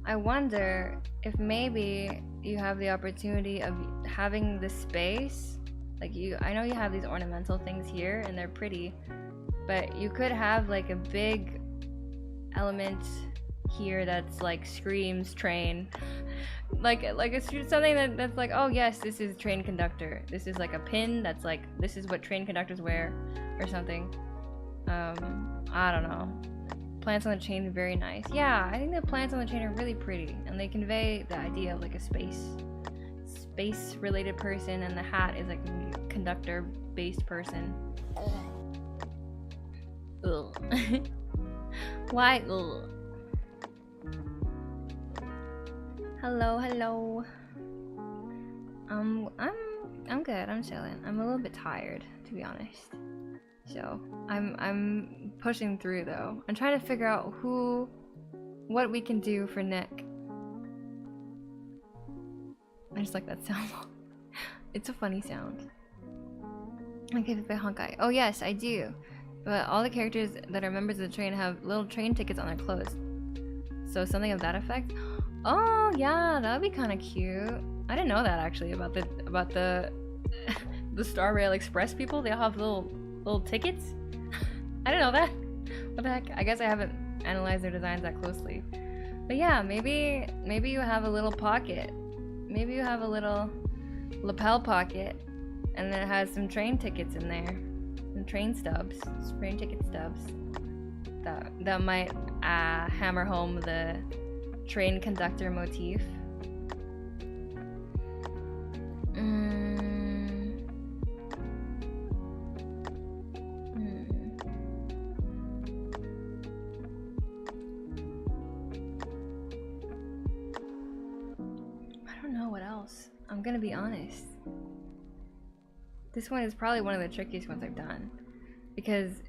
I wonder if maybe you have the opportunity of having the space, like I know you have these ornamental things here and they're pretty, but you could have like a big element here that's like screams train. like it's something that's like, oh yes, this is train conductor. This is like a pin that's like, this is what train conductors wear or something. I don't know. Plants on the chain are very nice. Yeah, I think the plants on the chain are really pretty and they convey the idea of like a space related person, and the hat is like a conductor based person. Ugh. Why? Ugh. Hello. I'm good. I'm chilling. I'm a little bit tired, to be honest. So I'm pushing through though. I'm trying to figure out what we can do for Nick. I just like that sound. It's a funny sound. Okay, by Honkai. Oh yes, I do. But all the characters that are members of the train have little train tickets on their clothes. So something of that effect. Oh yeah, that would be kind of cute. I didn't know that actually about the the Star Rail Express people. They all have little tickets. I didn't know that. What the heck? I guess I haven't analyzed their designs that closely. But yeah, maybe you have a little pocket. Maybe you have a little lapel pocket, and then it has some train tickets in there, some train stubs, train ticket stubs. That might hammer home the train conductor motif. I don't know what else. I'm gonna be honest. This one is probably one of the trickiest ones I've done, because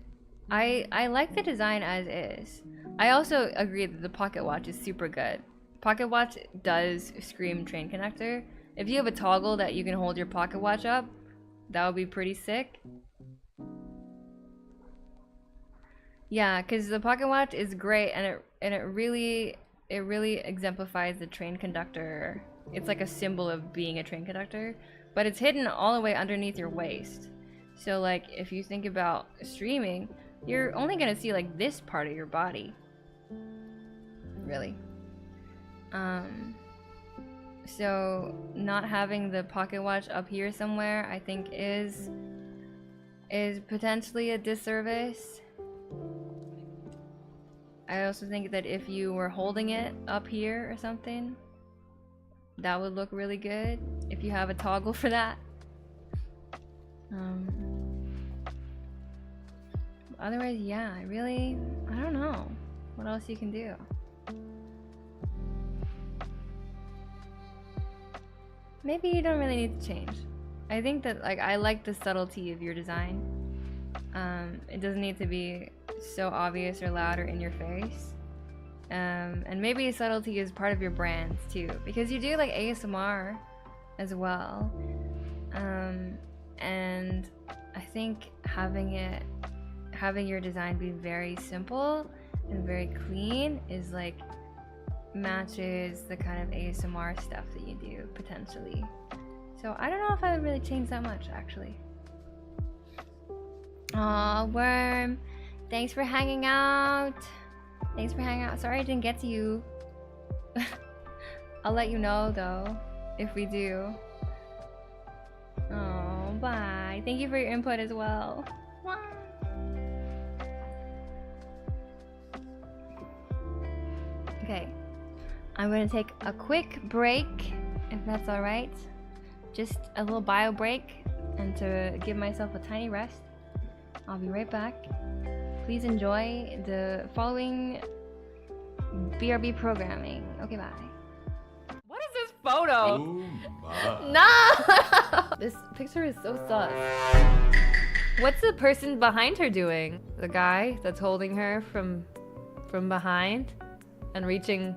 I like the design as is. I also agree that the pocket watch is super good. Pocket watch does scream train conductor. If you have a toggle that you can hold your pocket watch up, that would be pretty sick. Yeah, because the pocket watch is great, and it really exemplifies the train conductor. It's like a symbol of being a train conductor, but it's hidden all the way underneath your waist. So like if you think about streaming, you're only gonna see like this part of your body. Really. So not having the pocket watch up here somewhere, I think is potentially a disservice. I also think that if you were holding it up here or something, that would look really good if you have a toggle for that. Otherwise, yeah, I don't know what else you can do. Maybe you don't really need to change. I think that I like the subtlety of your design. It doesn't need to be so obvious or loud or in your face. And maybe subtlety is part of your brand too, because you do like ASMR as well. And I think having your design be very simple and very clean is like matches the kind of ASMR stuff that you do potentially. So I don't know if I would really change that much actually. Aw, Worm, thanks for hanging out. Thanks for hanging out. Sorry I didn't get to you. I'll let you know though if we do. Oh, bye. Thank you for your input as well. Bye. Okay, I'm gonna take a quick break, if that's alright. Just a little bio break, and to give myself a tiny rest. I'll be right back. Please enjoy the following BRB programming. Okay, bye. What is this photo? Oh my. No! This picture is so sus. What's the person behind her doing? The guy that's holding her from behind and reaching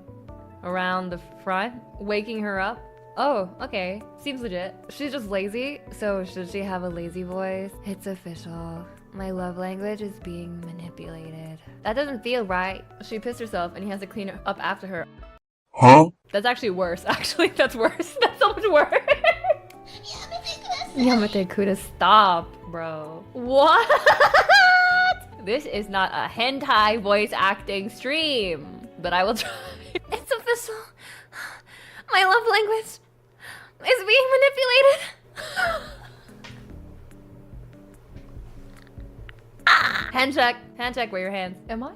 around the front, waking her up. Oh, okay. Seems legit. She's just lazy, so should she have a lazy voice? It's official. My love language is being manipulated. That doesn't feel right. She pissed herself and he has to clean up after her. Huh? That's actually worse. Actually, that's worse. That's so much worse. Yamete Kuda, stop, bro. What? This is not a hentai voice acting stream, but I will try. It's official. My love language is being manipulated. Hand check, where your hands. Am I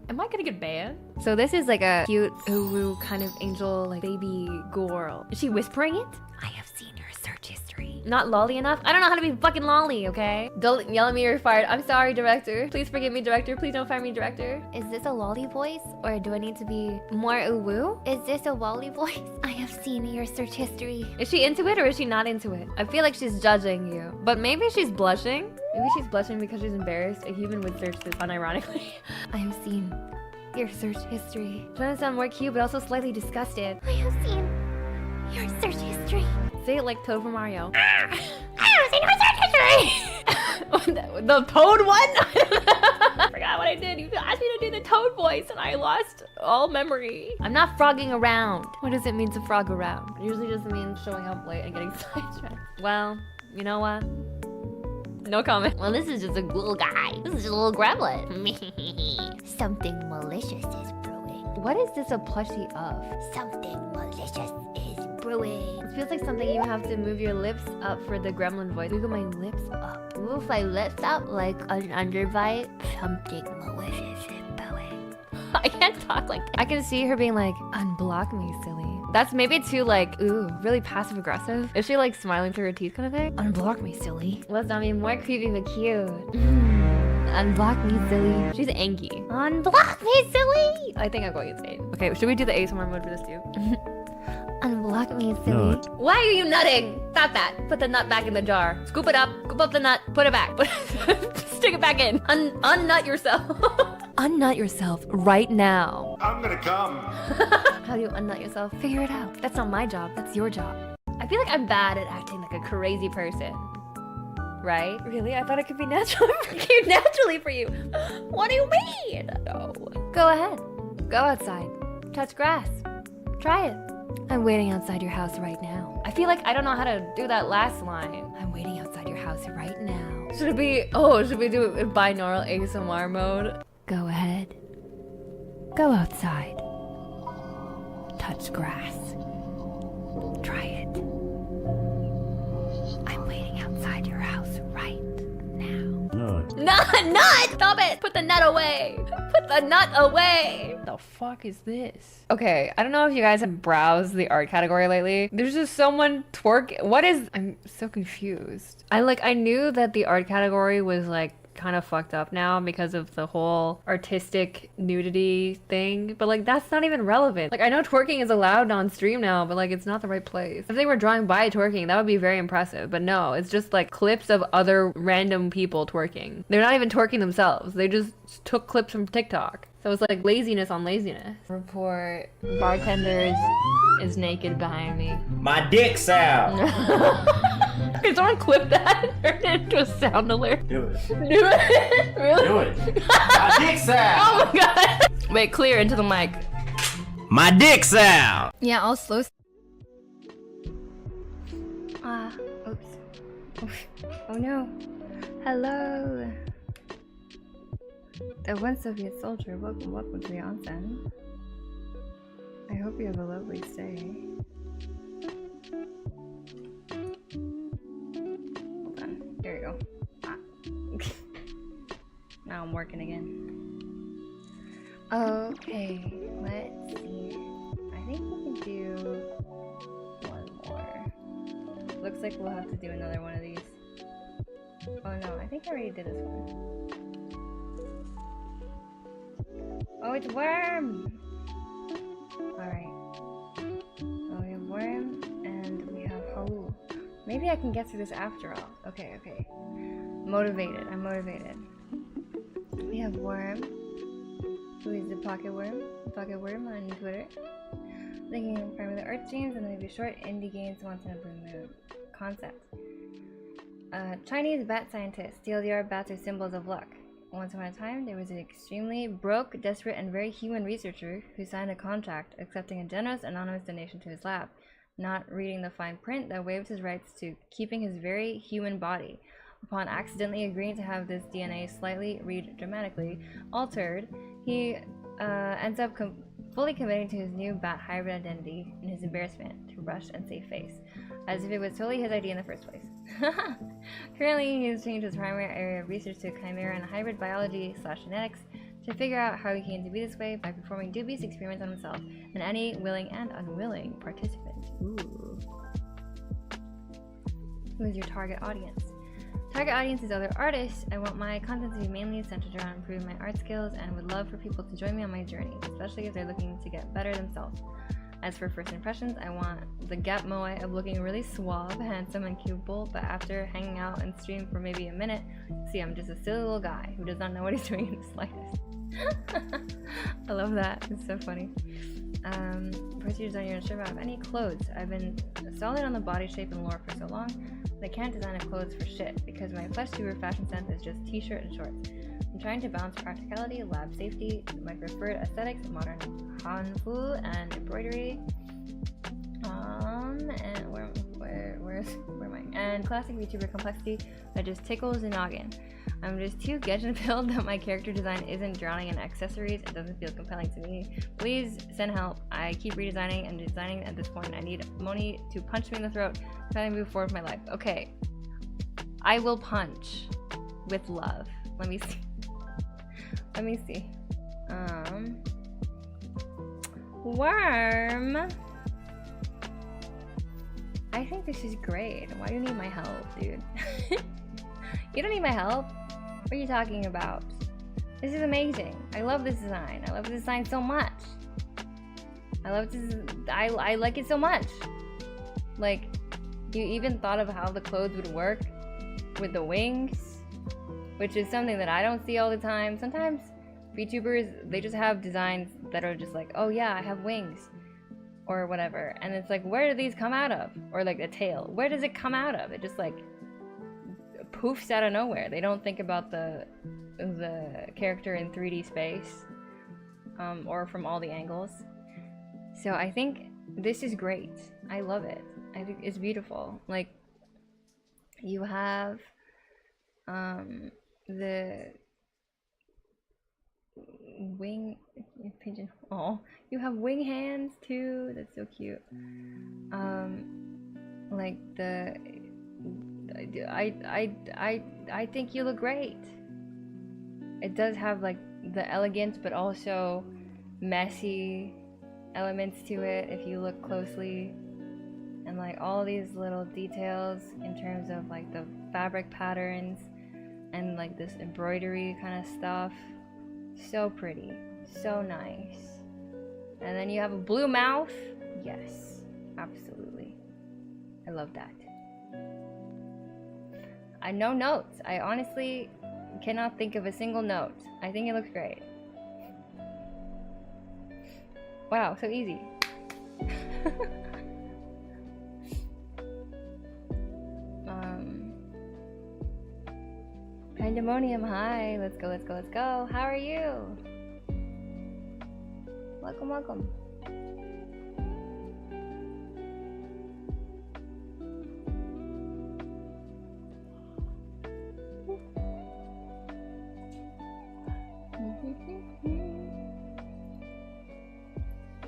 gonna get banned? So this is like a cute Uru kind of angel, like baby girl. Is she whispering it? I have seen your search history. Not lolly enough? I don't know how to be fucking lolly, okay? Don't yell at me, you're fired. I'm sorry, director. Please forgive me, director. Please don't fire me, director. Is this a lolly voice? Or do I need to be more uwu? Is this a lolly voice? I have seen your search history. Is she into it or is she not into it? I feel like she's judging you. But maybe she's blushing? Maybe she's blushing because she's embarrassed. A human would search this unironically. I have seen your search history. Trying to sound more cute, but also slightly disgusted. I have seen your search history. Say it like Toad from Mario. I have seen your search history. The Toad one? I forgot what I did. You asked me to do the Toad voice and I lost all memory. I'm not frogging around. What does it mean to frog around? It usually just means showing up late and getting sidetracked. Well, you know what? No comment. Well, this is just a little guy. This is just a little gremlin. Something malicious is brewing. What is this a plushie of? Something malicious is brewing. It feels like something you have to move your lips up for the gremlin voice. Move my lips up. Move my lips up like an underbite. Something malicious is brewing. I can't talk like that. I can see her being like, unblock me, silly. That's maybe too like, ooh, really passive aggressive. Is she like smiling through her teeth kind of thing? Unblock me, silly. Let's not be more creepy but cute. Unblock me, silly. She's angry. Unblock me, silly. I think I'm going insane. Okay, should we do the ASMR mode for this too? Unblock me, silly. Nut. Why are you nutting? Stop that. Put the nut back in the jar. Scoop it up. Scoop up the nut. Put it back. Stick it back in. Unnut yourself. Unnut yourself right now. I'm gonna come. How do you unnut yourself? Figure it out. That's not my job. That's your job. I feel like I'm bad at acting like a crazy person. Right? Really? I thought it could be natural naturally for you. What do you mean? No. Go ahead. Go outside. Touch grass. Try it. I'm waiting outside your house right now. I feel like I don't know how to do that last line. I'm waiting outside your house right now. Should we do it in binaural ASMR mode? Go ahead. Go outside. Touch grass. Try it. I'm waiting outside your house right now. Nut! Stop it! Put the nut away! Put the nut away! The fuck is this? Okay, I don't know if you guys have browsed the art category lately. There's just someone I'm so confused. I knew that the art category was like kind of fucked up now because of the whole artistic nudity thing, but like that's not even relevant. Like I know twerking is allowed on stream now, but like it's not the right place. If they were drawing by twerking, that would be very impressive, but no, it's just like clips of other random people twerking. They're not even twerking themselves. They just took clips from TikTok. So it's like laziness on laziness. Report, bartender is naked behind me. My dick's out. Can someone clip that and turn it into a sound alert? Do it. Do it? Really? Do it. My dick's out. Oh my god. Wait, clear into the mic. My dick's out. Yeah, I'll slow. Oops. Oh no. Hello. The one Soviet soldier, welcome to the onsen. I hope you have a lovely stay. Hold on, there you go. Now I'm working again. Okay, let's see. I think we can do one more. Looks like we'll have to do another one of these. Oh no, I think I already did this one. Oh, it's worm! Alright. So we have worm and we have haul. Maybe I can get through this after all. Okay, okay. Motivated. I'm motivated. We have worm. Who is the pocket worm? Pocket worm on Twitter. Linking primarily art streams and maybe short indie games once in a blue moon. Concept. Chinese bat scientists. TLDR, bats are symbols of luck. Once upon a time, there was an extremely broke, desperate, and very human researcher who signed a contract accepting a generous, anonymous donation to his lab, not reading the fine print that waived his rights to keeping his very human body. Upon accidentally agreeing to have this DNA slightly, read dramatically, altered, he ends up fully committing to his new bat hybrid identity in his embarrassment to rushed and safe face, as if it was totally his idea in the first place. Currently, he has changed his primary area of research to chimera and hybrid biology/genetics to figure out how he came to be this way by performing dubious experiments on himself and any willing and unwilling participant. Ooh. Who is your target audience? Target audience is other artists. I want my content to be mainly centered around improving my art skills and would love for people to join me on my journey, especially if they're looking to get better themselves. As for first impressions, I want the Gap Moe of looking really suave, handsome, and cutable, but after hanging out and stream for maybe a minute, see I'm just a silly little guy who does not know what he's doing in the slightest. I love that, it's so funny. First you design your unsure about any clothes. I've been solid on the body shape and lore for so long, but I can't design a clothes for shit, because my Vtuber fashion sense is just t-shirt and shorts. I'm trying to balance practicality, lab safety, my preferred aesthetics, modern hanfu, and embroidery. And where am I? And classic VTuber complexity that just tickles the noggin. I'm just too Genshin filled that my character design isn't drowning in accessories. It doesn't feel compelling to me. Please send help. I keep redesigning and designing at this point. I need Moni to punch me in the throat trying to move forward with my life. Okay. I will punch with love. Let me see. Let me see. Worm. I think this is great. Why do you need my help, dude? You don't need my help. What are you talking about? This is amazing. I love this design. I love this design so much. I love this. I like it so much. Like, you even thought of how the clothes would work with the wings, which is something that I don't see all the time. Sometimes VTubers, they just have designs that are just like, oh yeah, I have wings or whatever, and it's like, where do these come out of? Or like a tail, where does it come out of? It just like poofs out of nowhere. They don't think about the character in 3D space, or from all the angles. So I think this is great. I love it. I think it's beautiful. Like, you have the wing pigeon. Oh, you have wing hands too. That's so cute. Like I think you look great. It does have like the elegant but also messy elements to it if you look closely, and like all these little details in terms of like the fabric patterns and like this embroidery kind of stuff. So pretty, so nice. And then you have a blue mouth. Yes, absolutely. I love that. I know notes. I honestly cannot think of a single note. I think it looks great. Wow, so easy. Pandemonium, hi. Let's go, let's go, let's go. How are you? Welcome, welcome.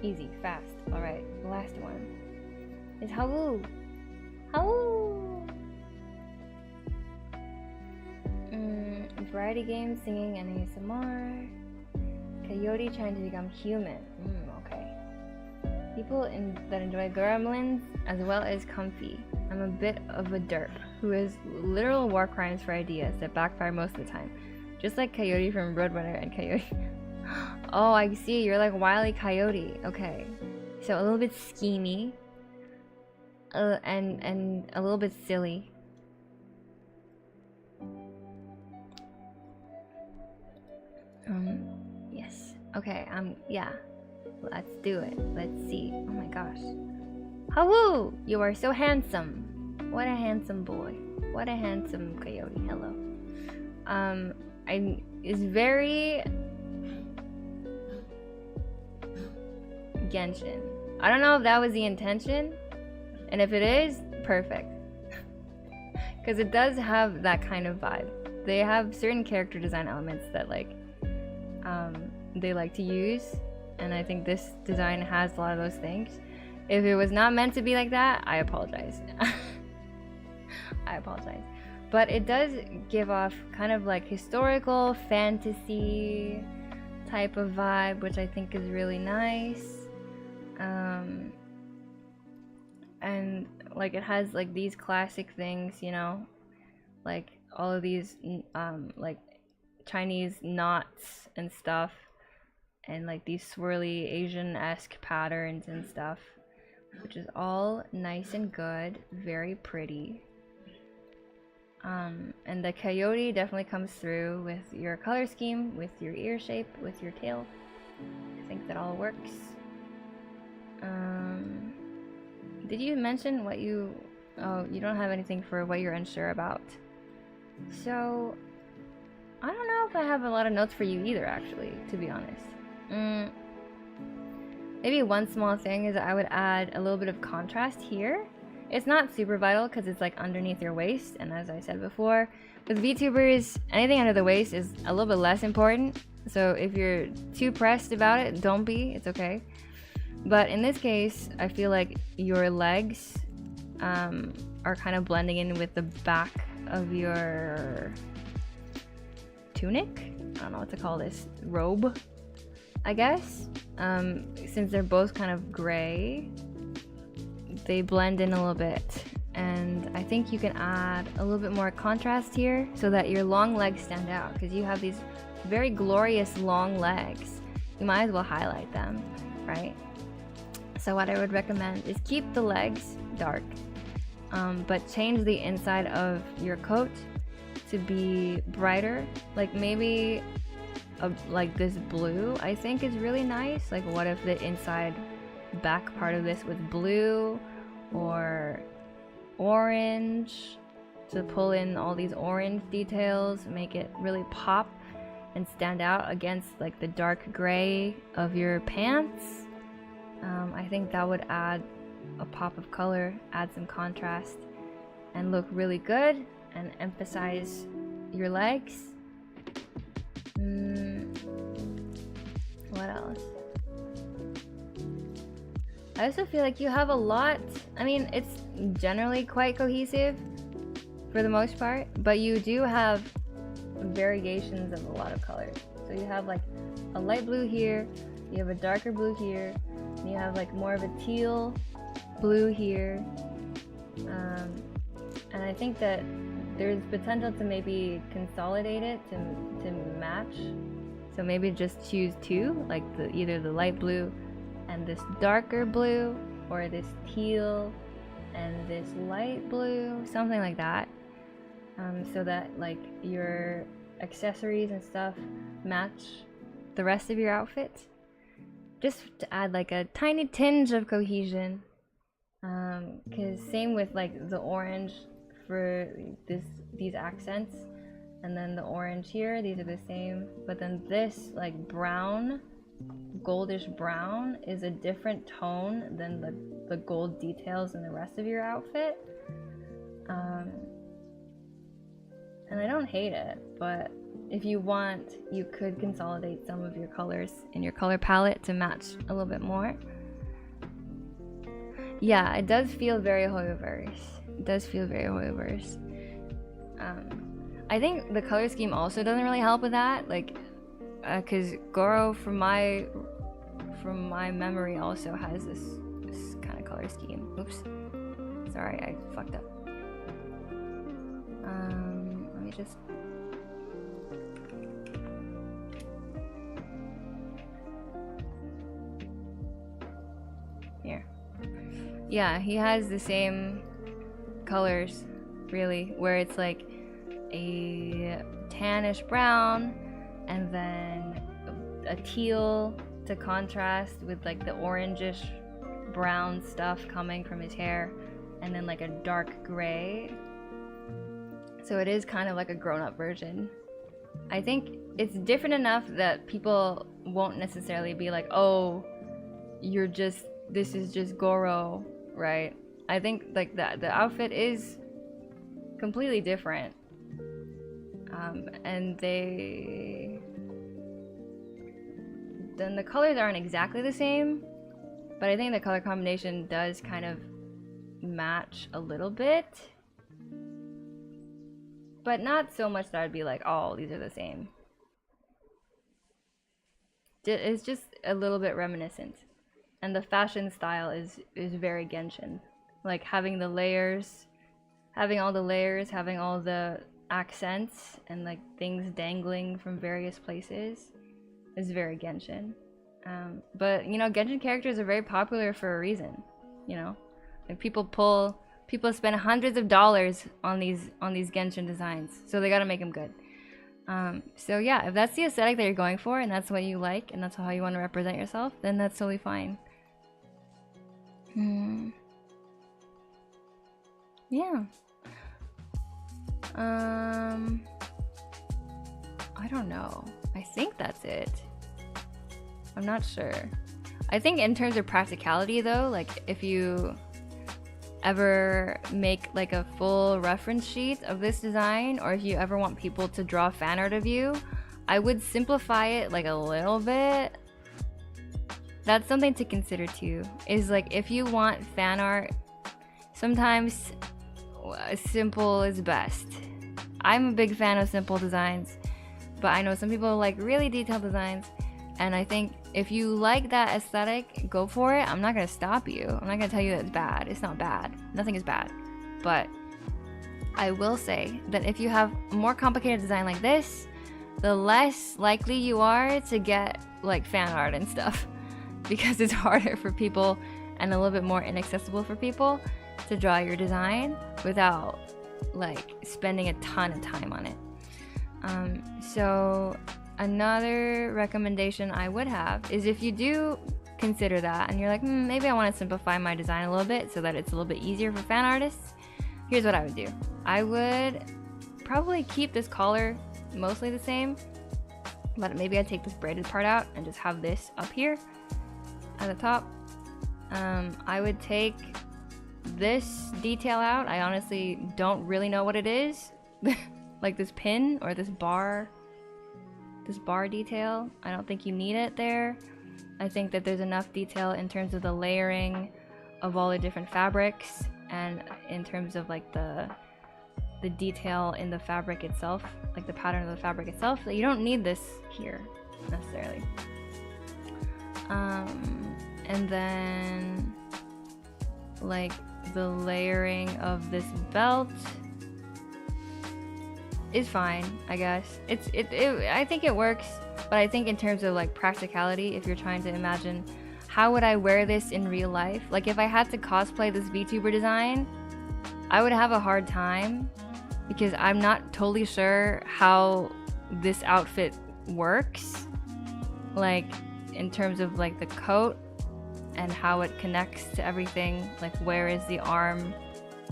Easy, fast. Alright, the last one is Hawu. Hawu! Variety games, singing, and ASMR. Coyote trying to become human. Okay. People that enjoy gremlins as well as comfy. I'm a bit of a derp who has literal war crimes for ideas that backfire most of the time. Just like Coyote from Roadrunner and Coyote. Oh, I see. You're like Wile E. Coyote. Okay. So a little bit schemy. And a little bit silly. Yes. Okay, yeah. Let's do it. Let's see. Oh my gosh. Hawu! You are so handsome. What a handsome boy. What a handsome coyote. Hello. Is very Genshin. I don't know if that was the intention, and if it is, perfect. Because it does have that kind of vibe. They have certain character design elements that like they like to use, and I think this design has a lot of those things. If it was not meant to be like that, I apologize. I apologize. But it does give off kind of like historical fantasy type of vibe, which I think is really nice. And like it has like these classic things, you know, like all of these like Chinese knots and stuff, and like these swirly Asian-esque patterns and stuff, which is all nice and good, very pretty. And the coyote definitely comes through with your color scheme, with your ear shape, with your tail. I think that all works. Did you mention what you... Oh, you don't have anything for what you're unsure about. So, I don't know if I have a lot of notes for you either, actually, to be honest. Maybe one small thing is that I would add a little bit of contrast here. It's not super vital because it's like underneath your waist, and as I said before, with VTubers, anything under the waist is a little bit less important. So if you're too pressed about it, don't be, it's okay. But in this case, I feel like your legs are kind of blending in with the back of your tunic? I don't know what to call this. Robe, I guess. Since they're both kind of gray, they blend in a little bit. And I think you can add a little bit more contrast here so that your long legs stand out, because you have these very glorious long legs. You might as well highlight them, right? So what I would recommend is keep the legs dark, but change the inside of your coat to be brighter. Like maybe like this blue I think is really nice. Like what if the inside back part of this was blue or orange, to pull in all these orange details, make it really pop and stand out against like the dark gray of your pants. I think that would add a pop of color, add some contrast, and look really good and emphasize your legs. What else? I also feel like you have a lot. I mean, it's generally quite cohesive for the most part, but you do have variations of a lot of colors. So you have like a light blue here, you have a darker blue here, and you have like more of a teal blue here. And I think that there's potential to maybe consolidate it to match. So maybe just choose two, like either the light blue and this darker blue, or this teal and this light blue, something like that. So that like your accessories and stuff match the rest of your outfit. Just to add like a tiny tinge of cohesion. Cause same with like the orange for these accents, and then the orange here, these are the same, but then this like brown, goldish brown is a different tone than the gold details in the rest of your outfit. And I don't hate it, but if you want, you could consolidate some of your colors in your color palette to match a little bit more. Yeah, it does feel very Hoyoverse. It does feel very Hoyoverse. I think the color scheme also doesn't really help with that, like, cause Goro, from my memory, also has this kind of color scheme. Oops, sorry, I fucked up. Let me just. Here. Yeah, he has the same colors, really, where it's like a tannish brown and then a teal to contrast with like the orangish brown stuff coming from his hair, and then like a dark gray. So it is kind of like a grown-up version. I think it's different enough that people won't necessarily be like, oh, this is just Goro, right? I think like the outfit is completely different. And then the colors aren't exactly the same, but I think the color combination does kind of match a little bit, but not so much that I'd be like, oh, these are the same. It's just a little bit reminiscent, and the fashion style is very Genshin, like having all the layers, having all the accents and like things dangling from various places is very Genshin. But you know, Genshin characters are very popular for a reason. You know, like people spend hundreds of dollars on these Genshin designs, so they gotta make them good. So yeah, if that's the aesthetic that you're going for, and that's what you like, and that's how you want to represent yourself, then that's totally fine. Yeah. I don't know. I think that's it. I'm not sure. I think in terms of practicality though, like if you ever make like a full reference sheet of this design, or if you ever want people to draw fan art of you, I would simplify it like a little bit. That's something to consider too, is like if you want fan art, sometimes simple is best. I'm a big fan of simple designs, but I know some people like really detailed designs, and I think if you like that aesthetic, go for it. I'm not gonna stop you. I'm not gonna tell you that it's bad. It's not bad. Nothing is bad. But I will say that if you have a more complicated design like this, the less likely you are to get like fan art and stuff, because it's harder for people and a little bit more inaccessible for people to draw your design without like spending a ton of time on it. So another recommendation I would have is, if you do consider that and you're like, maybe I want to simplify my design a little bit so that it's a little bit easier for fan artists, here's what I would do. I would probably keep this collar mostly the same, but maybe I'd take this braided part out and just have this up here at the top. I would take this detail out. I honestly don't really know what it is. Like this pin or this bar detail. I don't think you need it there. I think that there's enough detail in terms of the layering of all the different fabrics, and in terms of like the detail in the fabric itself, like the pattern of the fabric itself, that you don't need this here necessarily. And then like the layering of this belt is fine, I guess. I think it works, but I think in terms of like practicality, if you're trying to imagine how would I wear this in real life, like if I had to cosplay this VTuber design, I would have a hard time, because I'm not totally sure how this outfit works, like in terms of like the coat and how it connects to everything. Like where is the arm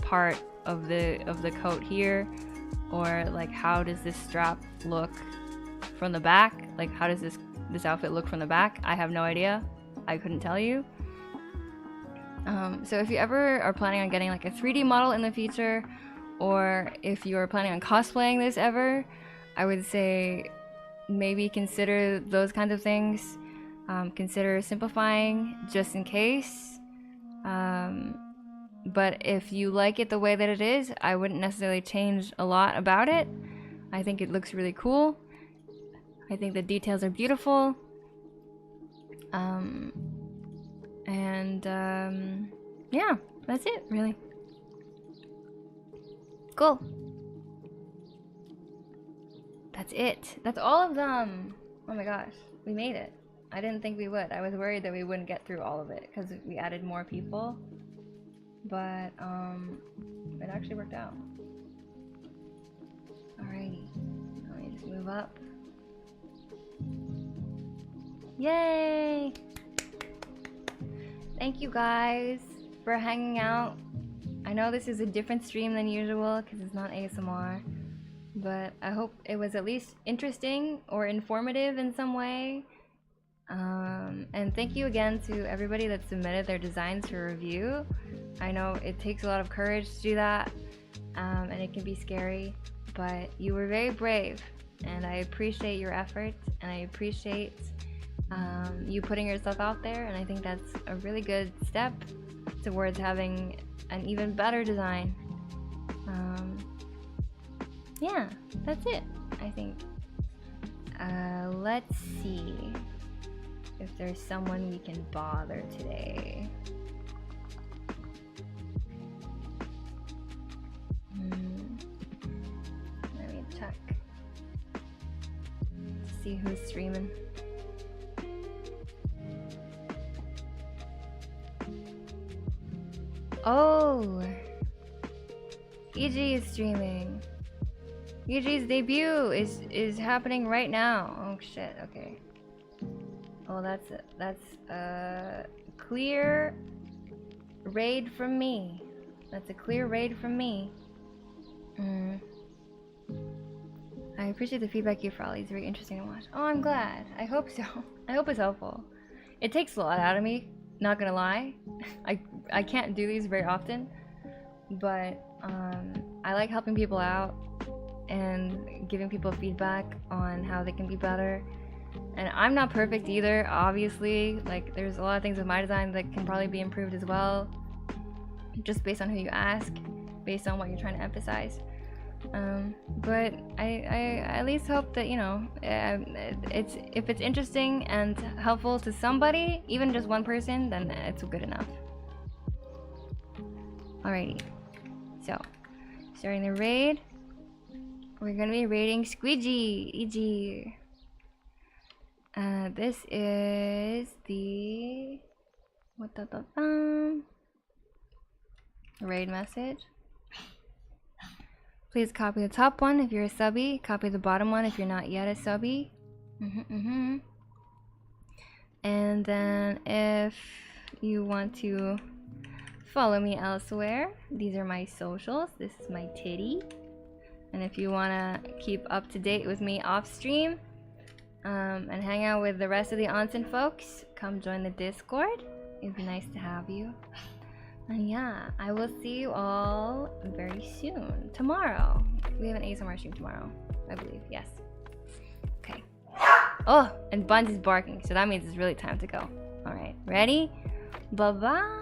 part of the coat here, or like how does this strap look from the back? Like how does this outfit look from the back? I have no idea. I couldn't tell you. So if you ever are planning on getting like a 3D model in the future, or if you are planning on cosplaying this ever, I would say maybe consider those kinds of things. Consider simplifying just in case. But if you like it the way that it is, I wouldn't necessarily change a lot about it. I think it looks really cool. I think the details are beautiful. Yeah, that's it, really. Cool. That's it. That's all of them. Oh my gosh, we made it. I didn't think we would. I was worried that we wouldn't get through all of it because we added more people. But it actually worked out. Alrighty. Let me just move up. Yay! Thank you guys for hanging out. I know this is a different stream than usual because it's not ASMR, but I hope it was at least interesting or informative in some way. And thank you again to everybody that submitted their designs for review. I know it takes a lot of courage to do that, and it can be scary, but you were very brave, and I appreciate your effort, and I appreciate you putting yourself out there, and I think that's a really good step towards having an even better design. Yeah, that's it, I think. Let's see if there's someone we can bother today. Let me check to see who's streaming. Oh, EG is streaming. EG's debut is happening right now. Oh shit. Okay. Oh, that's a clear raid from me. That's a clear raid from me. I appreciate the feedback you for Ollie. It's very interesting to watch. Oh, I'm glad. I hope so. I hope it's helpful. It takes a lot out of me. Not gonna lie. I can't do these very often, but I like helping people out and giving people feedback on how they can be better. And I'm not perfect either, obviously. Like, there's a lot of things with my design that can probably be improved as well, just based on who you ask, based on what you're trying to emphasize. But I at least hope that, you know, if it's interesting and helpful to somebody, even just one person, then it's good enough. Alrighty, so starting the raid, we're gonna be raiding Squidgy, EG. This is the raid message. Please copy the top one if you're a subby. Copy the bottom one if you're not yet a subby. And then if you want to follow me elsewhere, these are my socials. This is my titty. And if you want to keep up to date with me off stream and hang out with the rest of the onsen folks, come join the Discord. It'd be nice to have you. And yeah, I will see you all very soon. Tomorrow. We have an ASMR stream tomorrow, I believe. Yes. Okay. Oh, and Buns is barking, so that means it's really time to go. Alright, ready? Bye-bye.